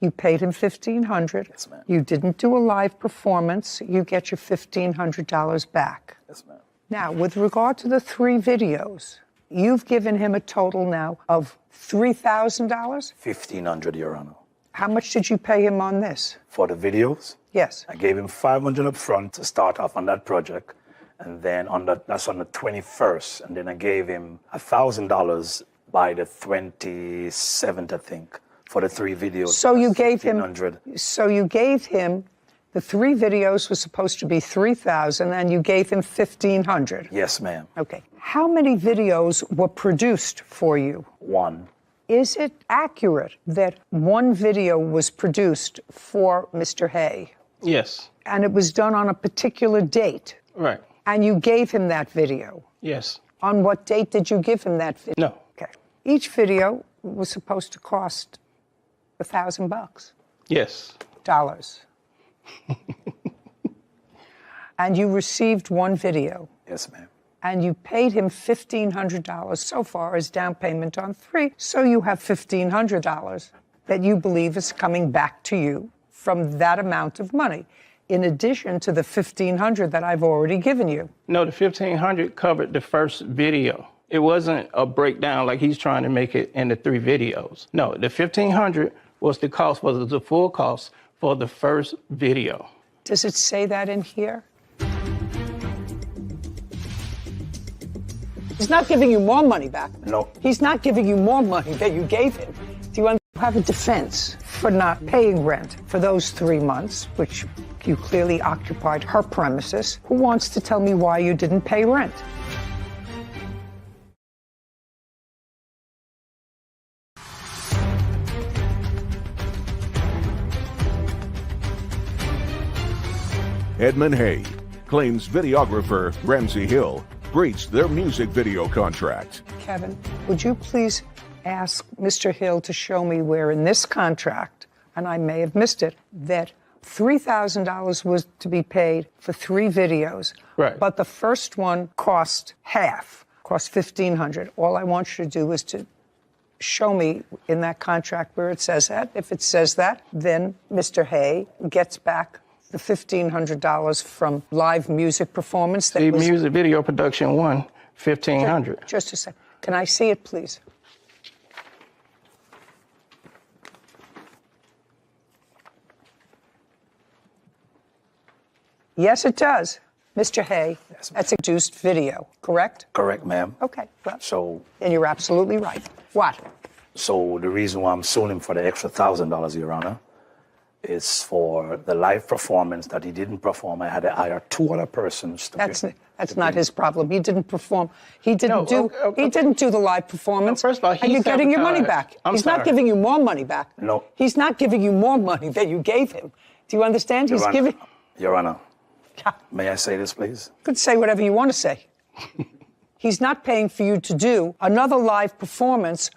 You paid him $1,500. Yes, ma'am. You didn't do a live performance. You get your $1,500 back. Yes, ma'am. Now, with regard to the 3 videos, you've given him a total now of $3,000? $1,500, Your Honor. How much did you pay him on this? For the videos? Yes. I gave him $500 up front to start off on that project. And then that's on the 21st. And then I gave him $1,000 by the 27th, I think, for the 3 videos. So you gave him. $1,500. So you gave him. The 3 videos were supposed to be $3,000, and you gave him $1,500. Yes, ma'am. Okay. How many videos were produced for you? 1. Is it accurate that 1 video was produced for Mr. Hay? Yes. And it was done on a particular date? Right. And you gave him that video? Yes. On what date did you give him that video? No. Okay. Each video was supposed to cost $1,000. Yes. Dollars. And you received 1 video. Yes, ma'am. And you paid him $1,500 so far as down payment on 3. So you have $1,500 that you believe is coming back to you from that amount of money, in addition to the $1,500 that I've already given you. No, the $1,500 covered the first video. It wasn't a breakdown like he's trying to make it into 3 videos. No, the $1,500 was the cost, was the full cost for the first video. Does it say that in here? He's not giving you more money back. No. He's not giving you more money than you gave him. Do you have a defense for not paying rent for those 3 months, which you clearly occupied her premises? Who wants to tell me why you didn't pay rent? Edmund Hay claims videographer Ramsey Hill breached their music video contract. Kevin, would you please ask Mr. Hill to show me where in this contract, and I may have missed it, that $3,000 was to be paid for 3 videos. Right. But the first one cost half, cost $1,500. All I want you to do is to show me in that contract where it says that. If it says that, then Mr. Hay gets back the $1,500 from live music performance. The music video production won $1,500. Just a second. Can I see it, please? Yes, it does. Mr. Hay, yes, that's a produced video, correct? Correct, ma'am. Okay, well, So, and you're absolutely right. What? so the reason why I'm suing him for the extra $1,000, Your Honor, is for the live performance that he didn't perform. I had to hire 2 other persons. That's not his problem. He didn't perform. He didn't He didnn't do the live performance. No, first of all, and you're getting your money back. He's not giving you more money back. No. He's not giving you more money than you gave him. Do you understand? Your He's Honor, giving. Your Honor, may I say this, please? You could say whatever you want to say. He's not paying for you to do another live performance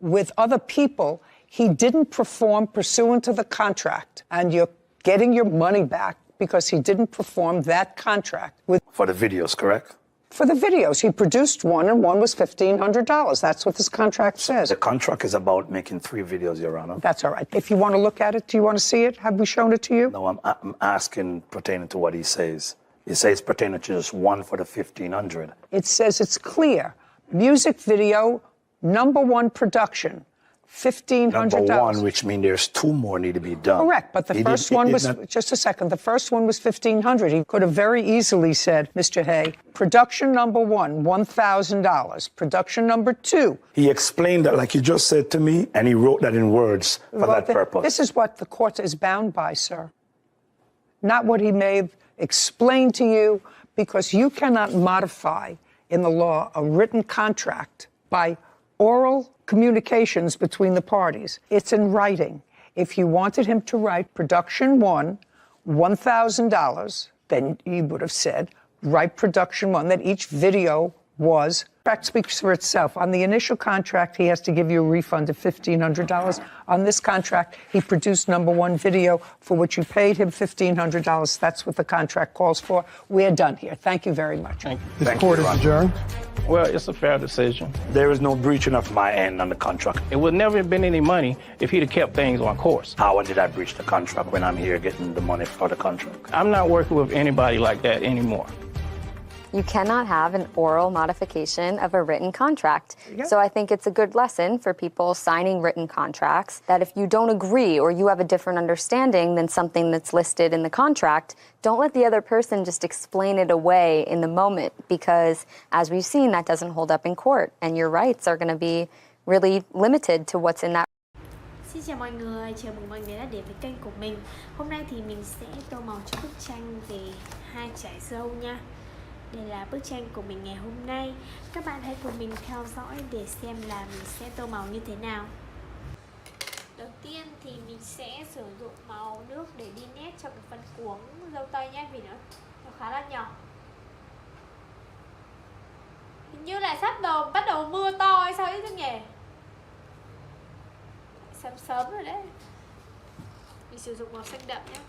with other people. He didn't perform pursuant to the contract, and you're getting your money back because he didn't perform that contract. For the videos, correct? For the videos. He produced 1, and 1 was $1,500. That's what this contract says. The contract is about making 3 videos, Your Honor. That's all right. If you want to look at it, do you want to see it? Have we shown it to you? No, I'm asking pertaining to what he says. He says pertaining to just 1 for the $1,500. It says it's clear. Music video, #1 production. $1,500. Number 1, which means there's 2 more need to be done. Correct, but the first one was, just a second, the first one was $1,500. He could have very easily said, Mr. Hay, production #1, $1,000. Production #2. He explained that like you just said to me, and he wrote that in words for that purpose. This is what the court is bound by, sir. Not what he may have explained to you, because you cannot modify in the law a written contract by oral communications between the parties. It's in writing. If you wanted him to write production 1, $1,000, then you would have said, write production 1, that each video was, fact speaks for itself. On the initial contract, he has to give you a refund of $1,500. On this contract, he produced number one video for which you paid him $1,500. That's what the contract calls for. We're done here. Thank you very much. Thank you. This court is adjourned. Well, it's a fair decision. There is no breaching of my end on the contract. It would never have been any money if he'd have kept things on course. How did I breach the contract when I'm here getting the money for the contract? I'm not working with anybody like that anymore. You cannot have an oral modification of a written contract. So I think it's a good lesson for people signing written contracts that if you don't agree or you have a different understanding than something that's listed in the contract, don't let the other person just explain it away in the moment, because as we've seen, that doesn't hold up in court and your rights are going to be really limited to what's in that. Xin chào mọi người, chào mừng mọi người đã đến với kênh của mình. Hôm nay thì mình sẽ tô màu cho bức tranh về hai chải dâu nha. Đây là bức tranh của mình ngày hôm nay. Các bạn hãy cùng mình theo dõi để xem là mình sẽ tô màu như thế nào. Đầu tiên thì mình sẽ sử dụng màu nước để đi nét cho cái phần cuống dâu tây nhé, vì nó khá là nhỏ. Hình như là bắt đầu mưa to hay sao ấy chứ nhỉ? Sớm rồi đấy. Mình sử dụng màu xanh đậm nhé.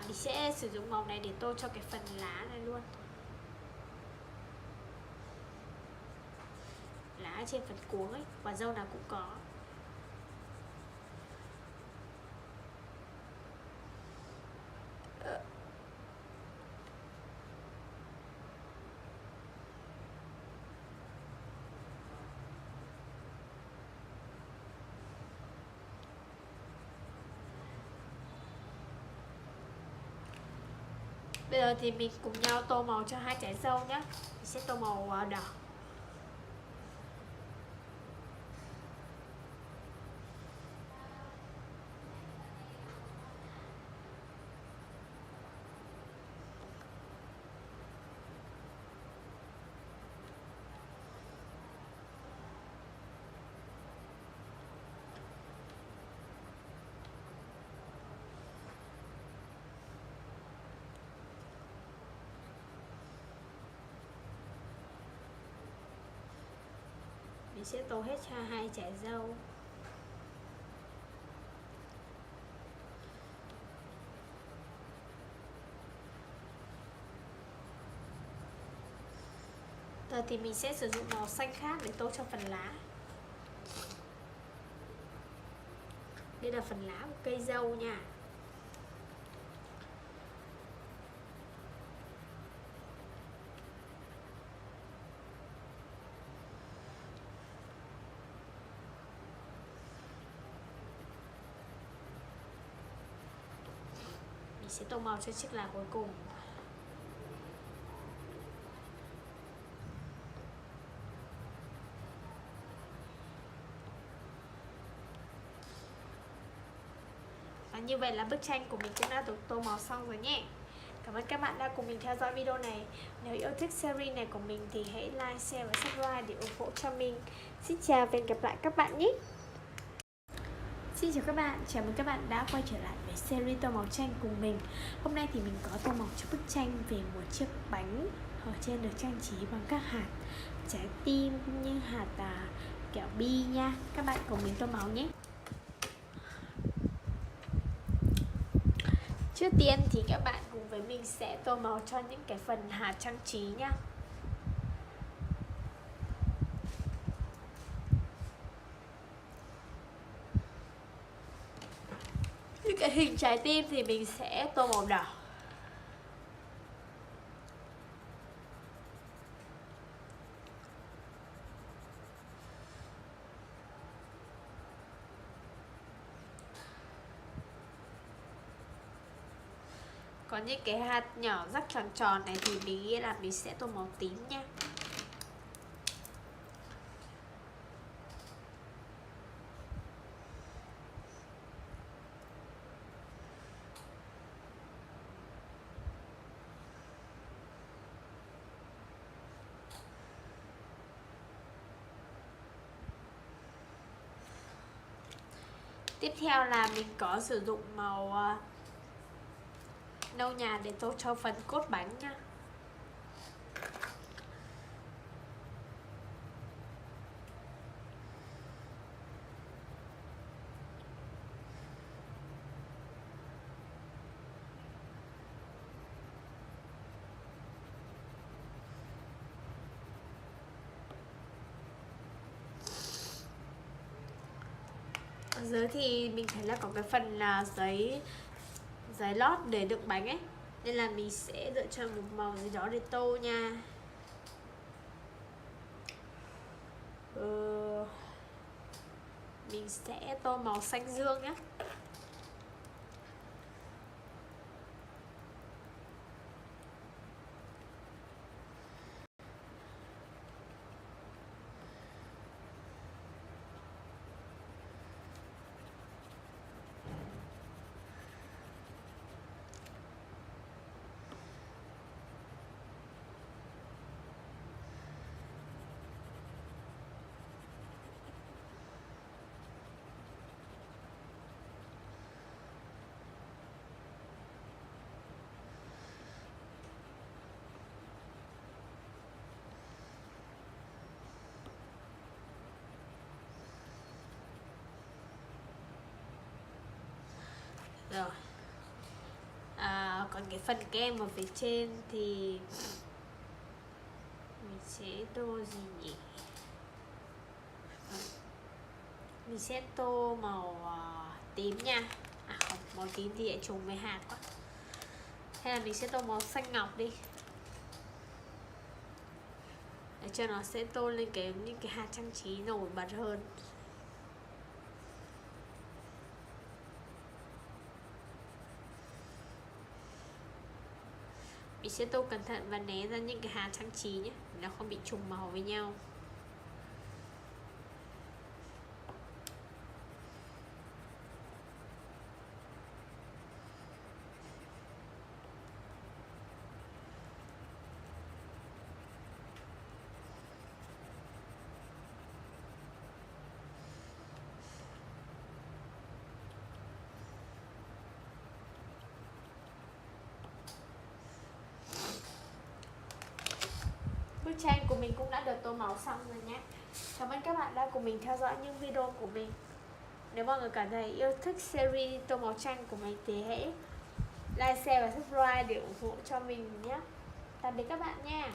Mình sẽ sử dụng màu này để tô cho cái phần lá này luôn. Lá trên phần cuống ấy, quả dâu nào cũng có. Bây giờ thì mình cùng nhau tô màu cho hai trái dâu nhé. Mình sẽ tô màu đỏ. Mình sẽ tô hết cho hai trái dâu. Giờ thì mình sẽ sử dụng màu xanh khác để tô cho phần lá. Đây là phần lá của cây dâu nha. Sẽ tô màu cho chiếc lá cuối cùng. Và như vậy là bức tranh của mình cũng đã được tô màu xong rồi nhé. Cảm ơn các bạn đã cùng mình theo dõi video này. Nếu yêu thích series này của mình thì hãy like, share và subscribe để ủng hộ cho mình. Xin chào và hẹn gặp lại các bạn nhé. Xin chào các bạn, chào mừng các bạn đã quay trở lại với series tô màu tranh cùng mình. Hôm nay thì mình có tô màu cho bức tranh về một chiếc bánh ở trên được trang trí bằng các hạt trái tim cũng như hạt kẹo bi nha. Các bạn cùng mình tô màu nhé. Trước tiên thì các bạn cùng với mình sẽ tô màu cho những cái phần hạt trang trí nha. Những cái hình trái tim thì mình sẽ tô màu đỏ. Còn những cái hạt nhỏ rắc tròn tròn này thì mình nghĩ là mình sẽ tô màu tím nha. Tiếp theo là mình có sử dụng màu nâu nhạt để tô cho phần cốt bánh nha. Ở dưới thì mình thấy là có cái phần giấy lót để đựng bánh ấy, nên là mình sẽ lựa chọn một màu gì đó để tô nha. Mình sẽ tô màu xanh dương nhé. Rồi. Còn cái phần kem ở phía trên thì mình sẽ tô gì nhỉ? Mình sẽ tô màu tím nha. Không, màu tím thì lại trùng với hạt quá. Hay là mình sẽ tô màu xanh ngọc đi, để cho nó sẽ tô lên những cái hạt trang trí nổi bật hơn. Mình sẽ tô cẩn thận và né ra những cái hạt trang trí nhé, nó không bị trùng màu với nhau. Bức tranh của mình cũng đã được tô màu xong rồi nhé. Cảm ơn các bạn đã cùng mình theo dõi những video của mình. Nếu mọi người cảm thấy yêu thích series tô màu tranh của mình thì hãy like, share và subscribe để ủng hộ cho mình nhé. Tạm biệt các bạn nha.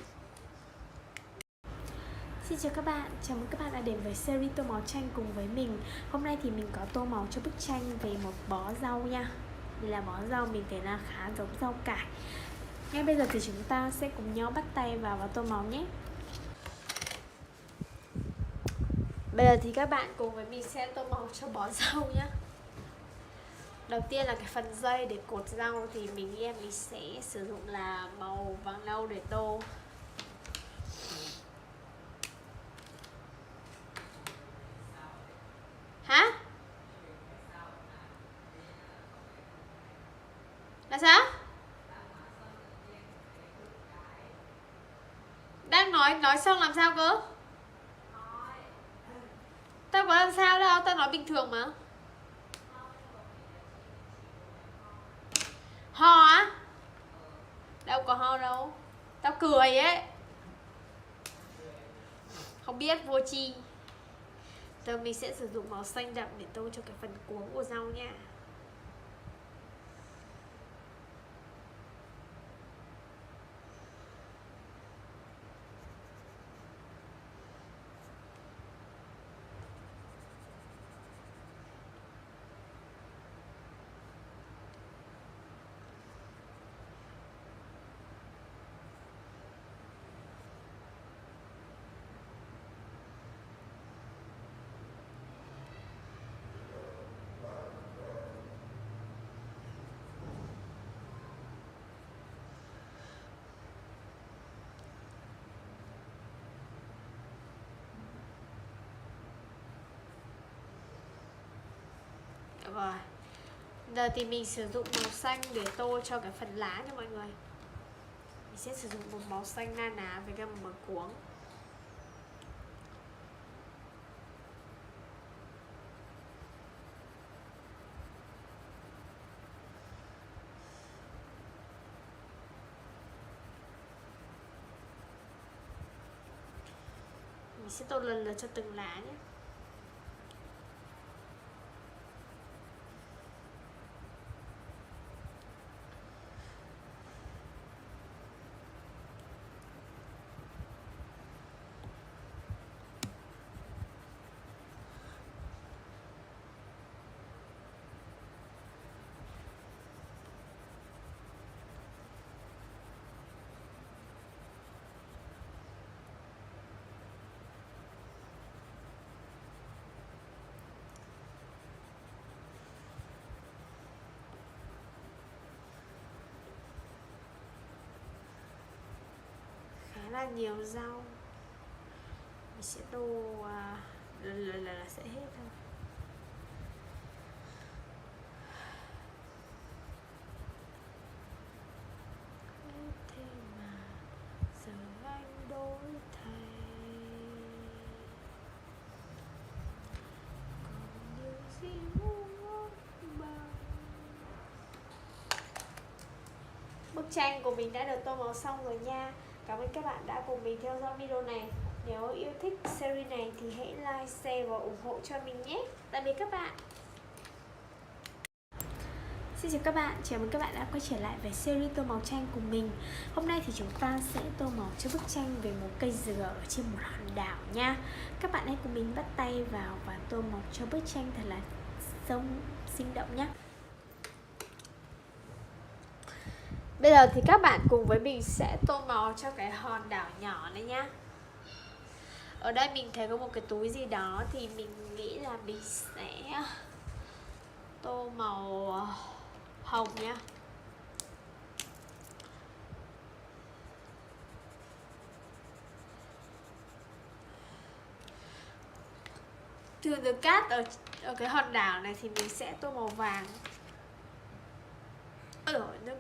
Xin chào các bạn, chào mừng các bạn đã đến với series tô màu tranh cùng với mình. Hôm nay thì mình có tô màu cho bức tranh về một bó rau nha. Đây là bó rau mình thấy là khá giống rau cải. Ngay bây giờ thì chúng ta sẽ cùng nhau bắt tay vào tô màu nhé. Bây giờ thì các bạn cùng với mình sẽ tô màu cho bó rau nhé. Đầu tiên là cái phần dây để cột rau thì mình sẽ sử dụng là màu vàng nâu để tô. Hả? Là sao? Đang nói xong làm sao cơ? Tao có làm sao đâu, tao nói bình thường mà. Ho á? Đâu có ho đâu. Tao cười ấy. Không biết, vô tri. Giờ mình sẽ sử dụng màu xanh đậm để tô cho cái phần cuống của rau nha. Rồi. Giờ thì mình sử dụng màu xanh để tô cho cái phần lá nha mọi người. Mình sẽ sử dụng một màu xanh na ná với cái màu cuống. Mình sẽ tô lần lượt cho từng lá nhé. Khá là nhiều rau. Mình sẽ tô lần là sẽ hết thôi. Thế mà giờ anh đổi thay, còn điều gì muốn bằng. Bức tranh của mình đã được tô màu xong rồi nha. Cảm ơn các bạn đã cùng mình theo dõi video này. Nếu yêu thích series này thì hãy like, share và ủng hộ cho mình nhé. Tạm biệt các bạn. Xin chào các bạn, chào mừng các bạn đã quay trở lại với series tô màu tranh của mình. Hôm nay thì chúng ta sẽ tô màu cho bức tranh về một cây dừa ở trên một hòn đảo nha. Các bạn hãy cùng mình bắt tay vào và tô màu cho bức tranh thật là sinh động nhé. Bây giờ thì các bạn cùng với mình sẽ tô màu cho cái hòn đảo nhỏ này nhá. Ở đây mình thấy có một cái túi gì đó thì mình nghĩ là mình sẽ tô màu hồng nhá. Thường từ cát ở cái hòn đảo này thì mình sẽ tô màu vàng. Ôi dồi, nước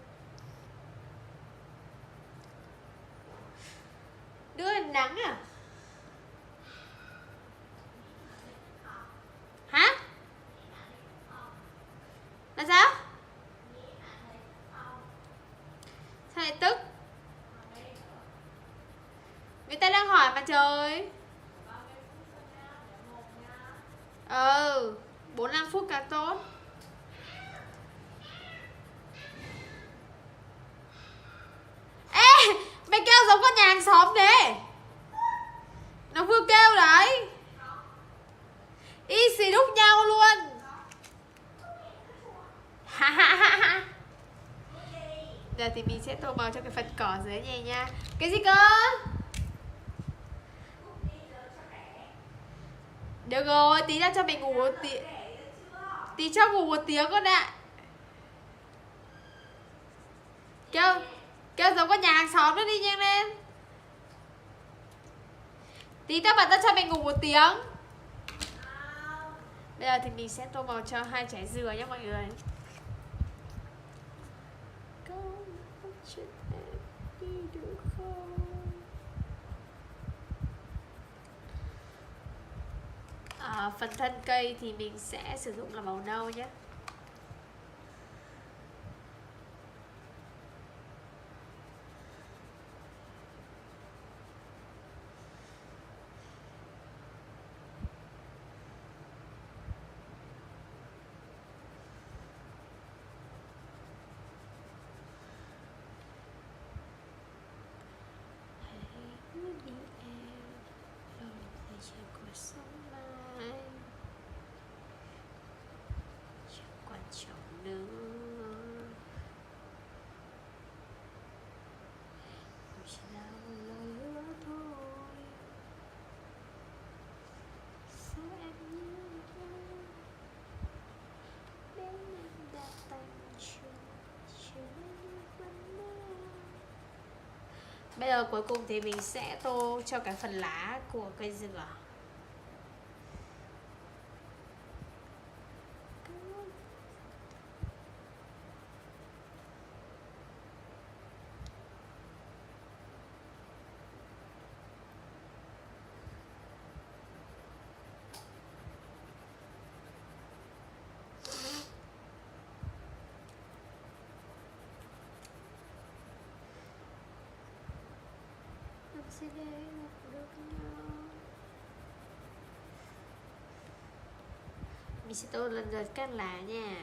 đưa nắng à? Hả? Là sao? Sao lại tức? Người ta đang hỏi mà trời. 45 phút càng tốt. Ê, mày kêu giống con nhà hàng xóm đấy. Nó vừa kêu đấy. Y xì đúc nhau luôn. Giờ thì mình sẽ tô màu cho cái phần cỏ dưới này nha. Cái gì cơ? Được rồi, tí ra cho mình ngủ một tí. Tí cho ngủ một tiếng con ạ. Kêu giống con nhà hàng xóm nó đi nhanh lên. Tí ta bật ra cho mình ngủ một tiếng. Bây giờ thì mình sẽ tô màu cho 2 trái dừa nhé mọi người. Phần thân cây thì mình sẽ sử dụng là màu nâu nhé. Bây giờ cuối cùng thì mình sẽ tô cho cái phần lá của cây dừa. Sẽ để được nhau. Mình sẽ tô lần lượt các lá nha.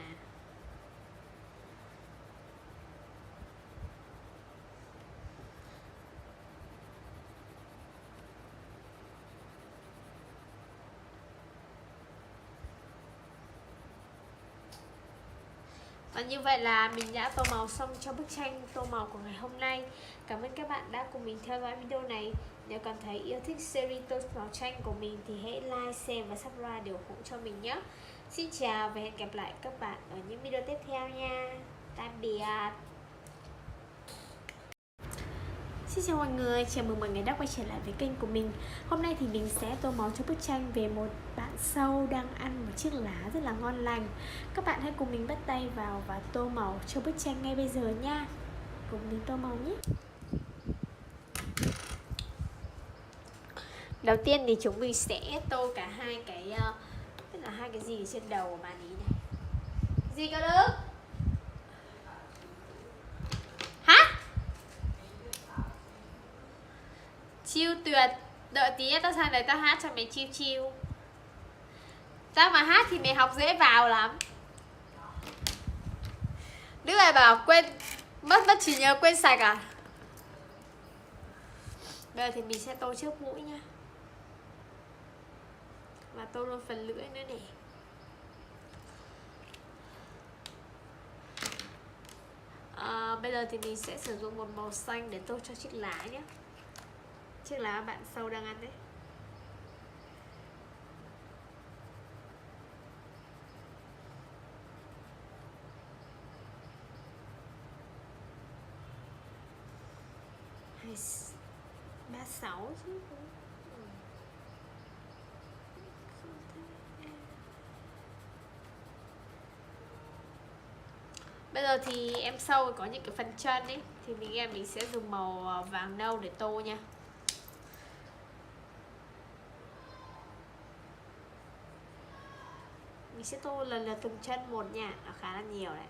Và như vậy là mình đã tô màu xong cho bức tranh tô màu của ngày hôm nay. Cảm ơn các bạn đã cùng mình theo dõi video này. Nếu cảm thấy yêu thích series tô màu tranh của mình thì hãy like, share và subscribe để ủng hộ cho mình nhé. Xin chào và hẹn gặp lại các bạn ở những video tiếp theo nha. Tạm biệt. Xin chào mọi người, chào mừng mọi người đã quay trở lại với kênh của mình. Hôm nay thì mình sẽ tô màu cho bức tranh về một bạn sâu đang ăn một chiếc lá rất là ngon lành. Các bạn hãy cùng mình bắt tay vào và tô màu cho bức tranh ngay bây giờ nha. Cùng mình tô màu nhé. Đầu tiên thì chúng mình sẽ tô cả hai cái tức là hai cái gì trên đầu của bạn ý này. Gì cơ Đức? Hả? Chiêu tuyệt. Đợi tí tao sang đấy tao hát cho mày chiêu chiêu. Tao mà hát thì mày học dễ vào lắm. Đức này bảo quên mất trí nhớ, quên sạch à? Bây giờ thì mình sẽ tô trước mũi nha. Và tô luôn phần lưỡi nữa nè. Bây giờ thì mình sẽ sử dụng một màu xanh để tô cho chiếc lá nhé. Chiếc lá bạn sâu đang ăn đấy. Hay 36 chứ. Bây giờ thì em sâu có những cái phần chân ấy thì mình sẽ dùng màu vàng nâu để tô nha. Mình sẽ tô lần lượt từng chân một nha, nó khá là nhiều đấy.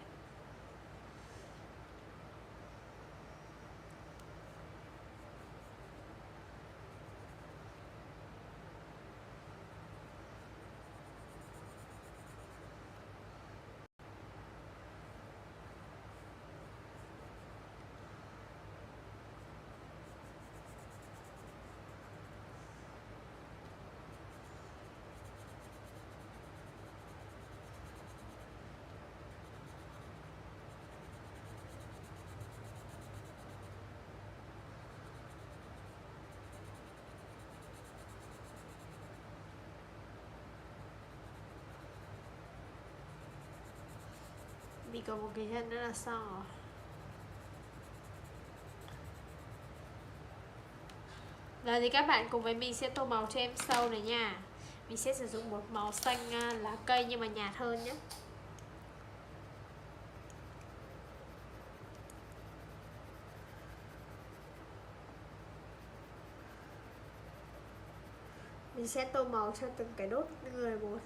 Mình còn một cái chân nữa là xong rồi. Giờ thì các bạn cùng với mình sẽ tô màu cho em sâu này nha. Mình sẽ sử dụng một màu xanh lá cây nhưng mà nhạt hơn nhé. Mình sẽ tô màu cho từng cái đốt người một.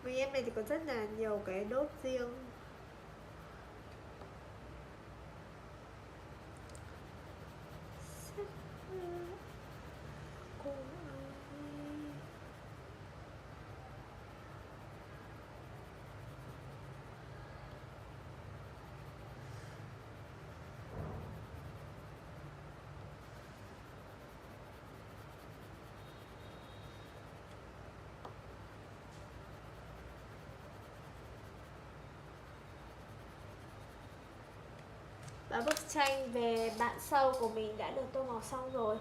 Vì em này thì có rất là nhiều cái đốt riêng. Và bức tranh về bạn sâu của mình đã được tô màu xong rồi.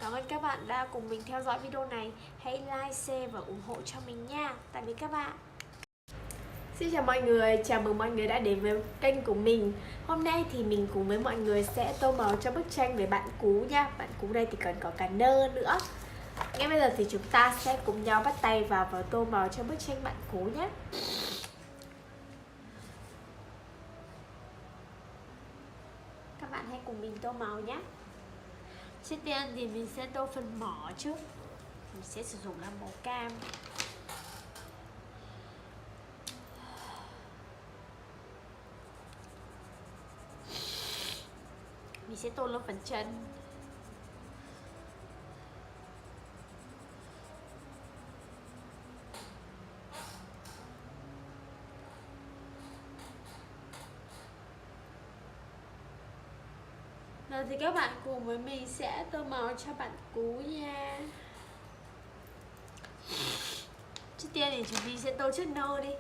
Cảm ơn các bạn đã cùng mình theo dõi video này. Hãy like, share và ủng hộ cho mình nha. Tạm biệt các bạn. Xin chào mọi người, chào mừng mọi người đã đến với kênh của mình. Hôm nay thì mình cùng với mọi người sẽ tô màu cho bức tranh về bạn cú nha. Bạn cú đây thì còn có cả nơ nữa. Ngay bây giờ thì chúng ta sẽ cùng nhau bắt tay vào và tô màu cho bức tranh bạn cú nhé. Các bạn hãy cùng mình tô màu nhé. Trước tiên thì mình sẽ tô phần mỏ trước. Mình sẽ sử dụng là màu cam. Mình sẽ tô lên phần chân. Rồi thì các bạn cùng với mình sẽ tô màu cho bạn cú nha. Trước tiên thì chúng mình sẽ tô chiếc nơ đi.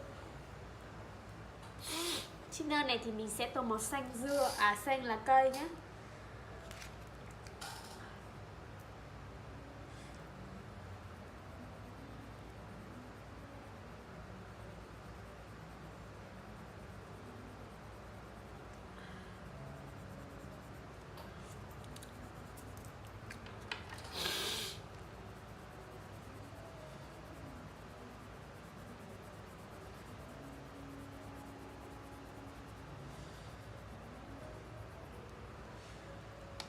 Chiếc nơ này thì mình sẽ tô màu xanh dưa, xanh lá cây nhé.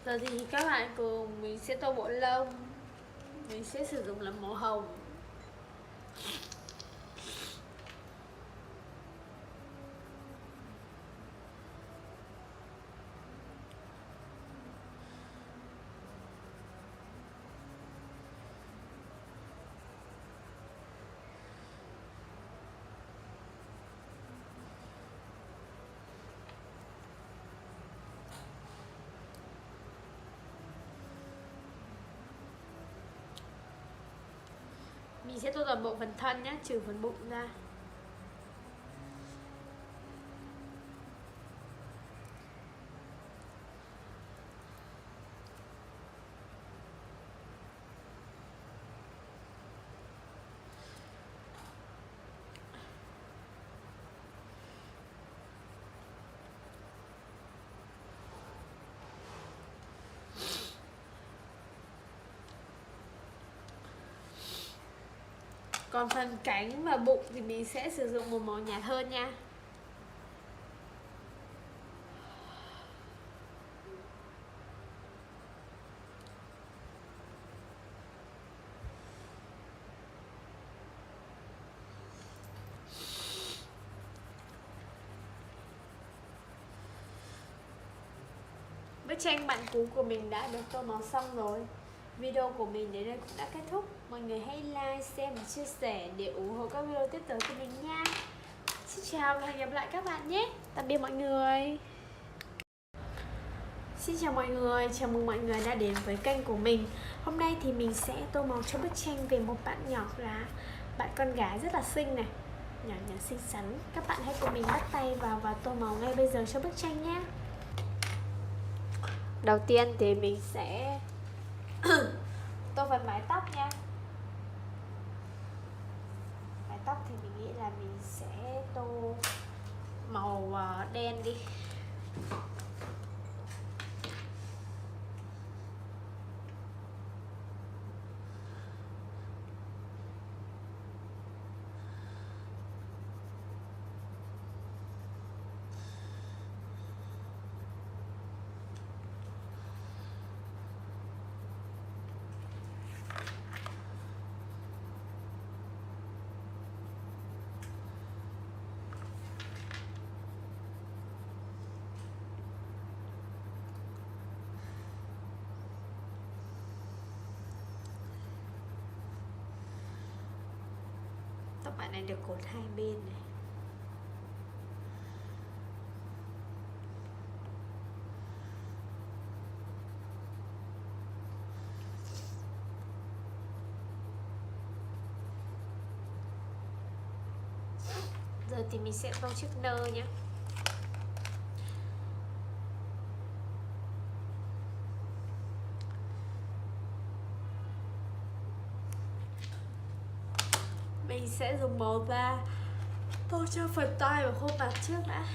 Giờ thì các bạn cùng mình sẽ tô bộ lông. Mình sẽ sử dụng là màu hồng. Mình sẽ tô toàn bộ phần thân nhé, trừ phần bụng ra. Còn phần cánh và bụng thì mình sẽ sử dụng một màu nhạt hơn nha. Bức tranh bạn cú của mình đã được tô màu xong rồi. Video của mình đến đây cũng đã kết thúc. Mọi người hãy like, share và chia sẻ để ủng hộ các video tiếp tới của mình nha. Xin chào và hẹn gặp lại các bạn nhé. Tạm biệt mọi người. Xin chào mọi người, chào mừng mọi người đã đến với kênh của mình. Hôm nay thì mình sẽ tô màu cho bức tranh về một bạn nhỏ là bạn con gái rất là xinh này, nhỏ nhỏ xinh xắn. Các bạn hãy cùng mình bắt tay vào và tô màu ngay bây giờ cho bức tranh nhé. Đầu tiên thì mình sẽ tô phần mái tóc nha. Mái tóc thì mình nghĩ là mình sẽ tô màu đen đi. Tóc bạn này được cột hai bên này. Giờ thì mình sẽ tô chiếc nơ nhé. Mình sẽ dùng màu da tô cho phần tai và khuôn mặt trước đã.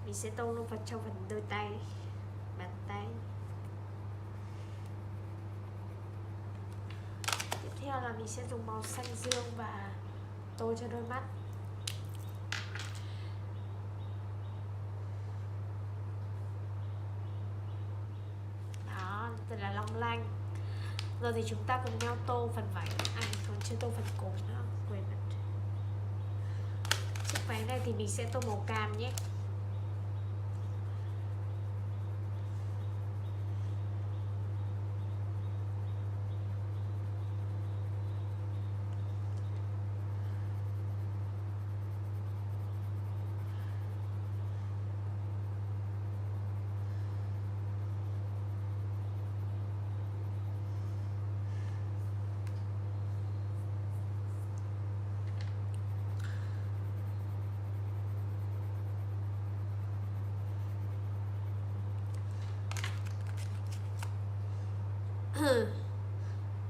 Mình sẽ tô luôn vào trong phần đôi tay, bàn tay. Tiếp theo là mình sẽ dùng màu xanh dương và tô cho đôi mắt. Đó, thật là long lanh. Giờ thì chúng ta cùng nhau tô phần váy. Mình còn chưa tô phần cổ nữa, quên mất. Chiếc váy này thì mình sẽ tô màu cam nhé.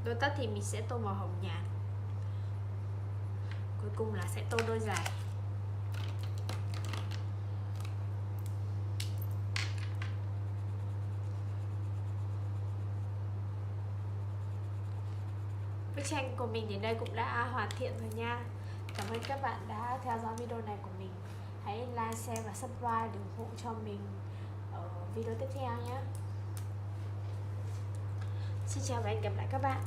Đôi tất thì mình sẽ tô màu hồng nhạt. Cuối cùng là sẽ tô đôi giày. Bức tranh của mình đến đây cũng đã hoàn thiện rồi nha. Cảm ơn các bạn đã theo dõi video này của mình. Hãy like, share và subscribe để ủng hộ cho mình ở video tiếp theo nhé. Xin chào và hẹn gặp lại các bạn.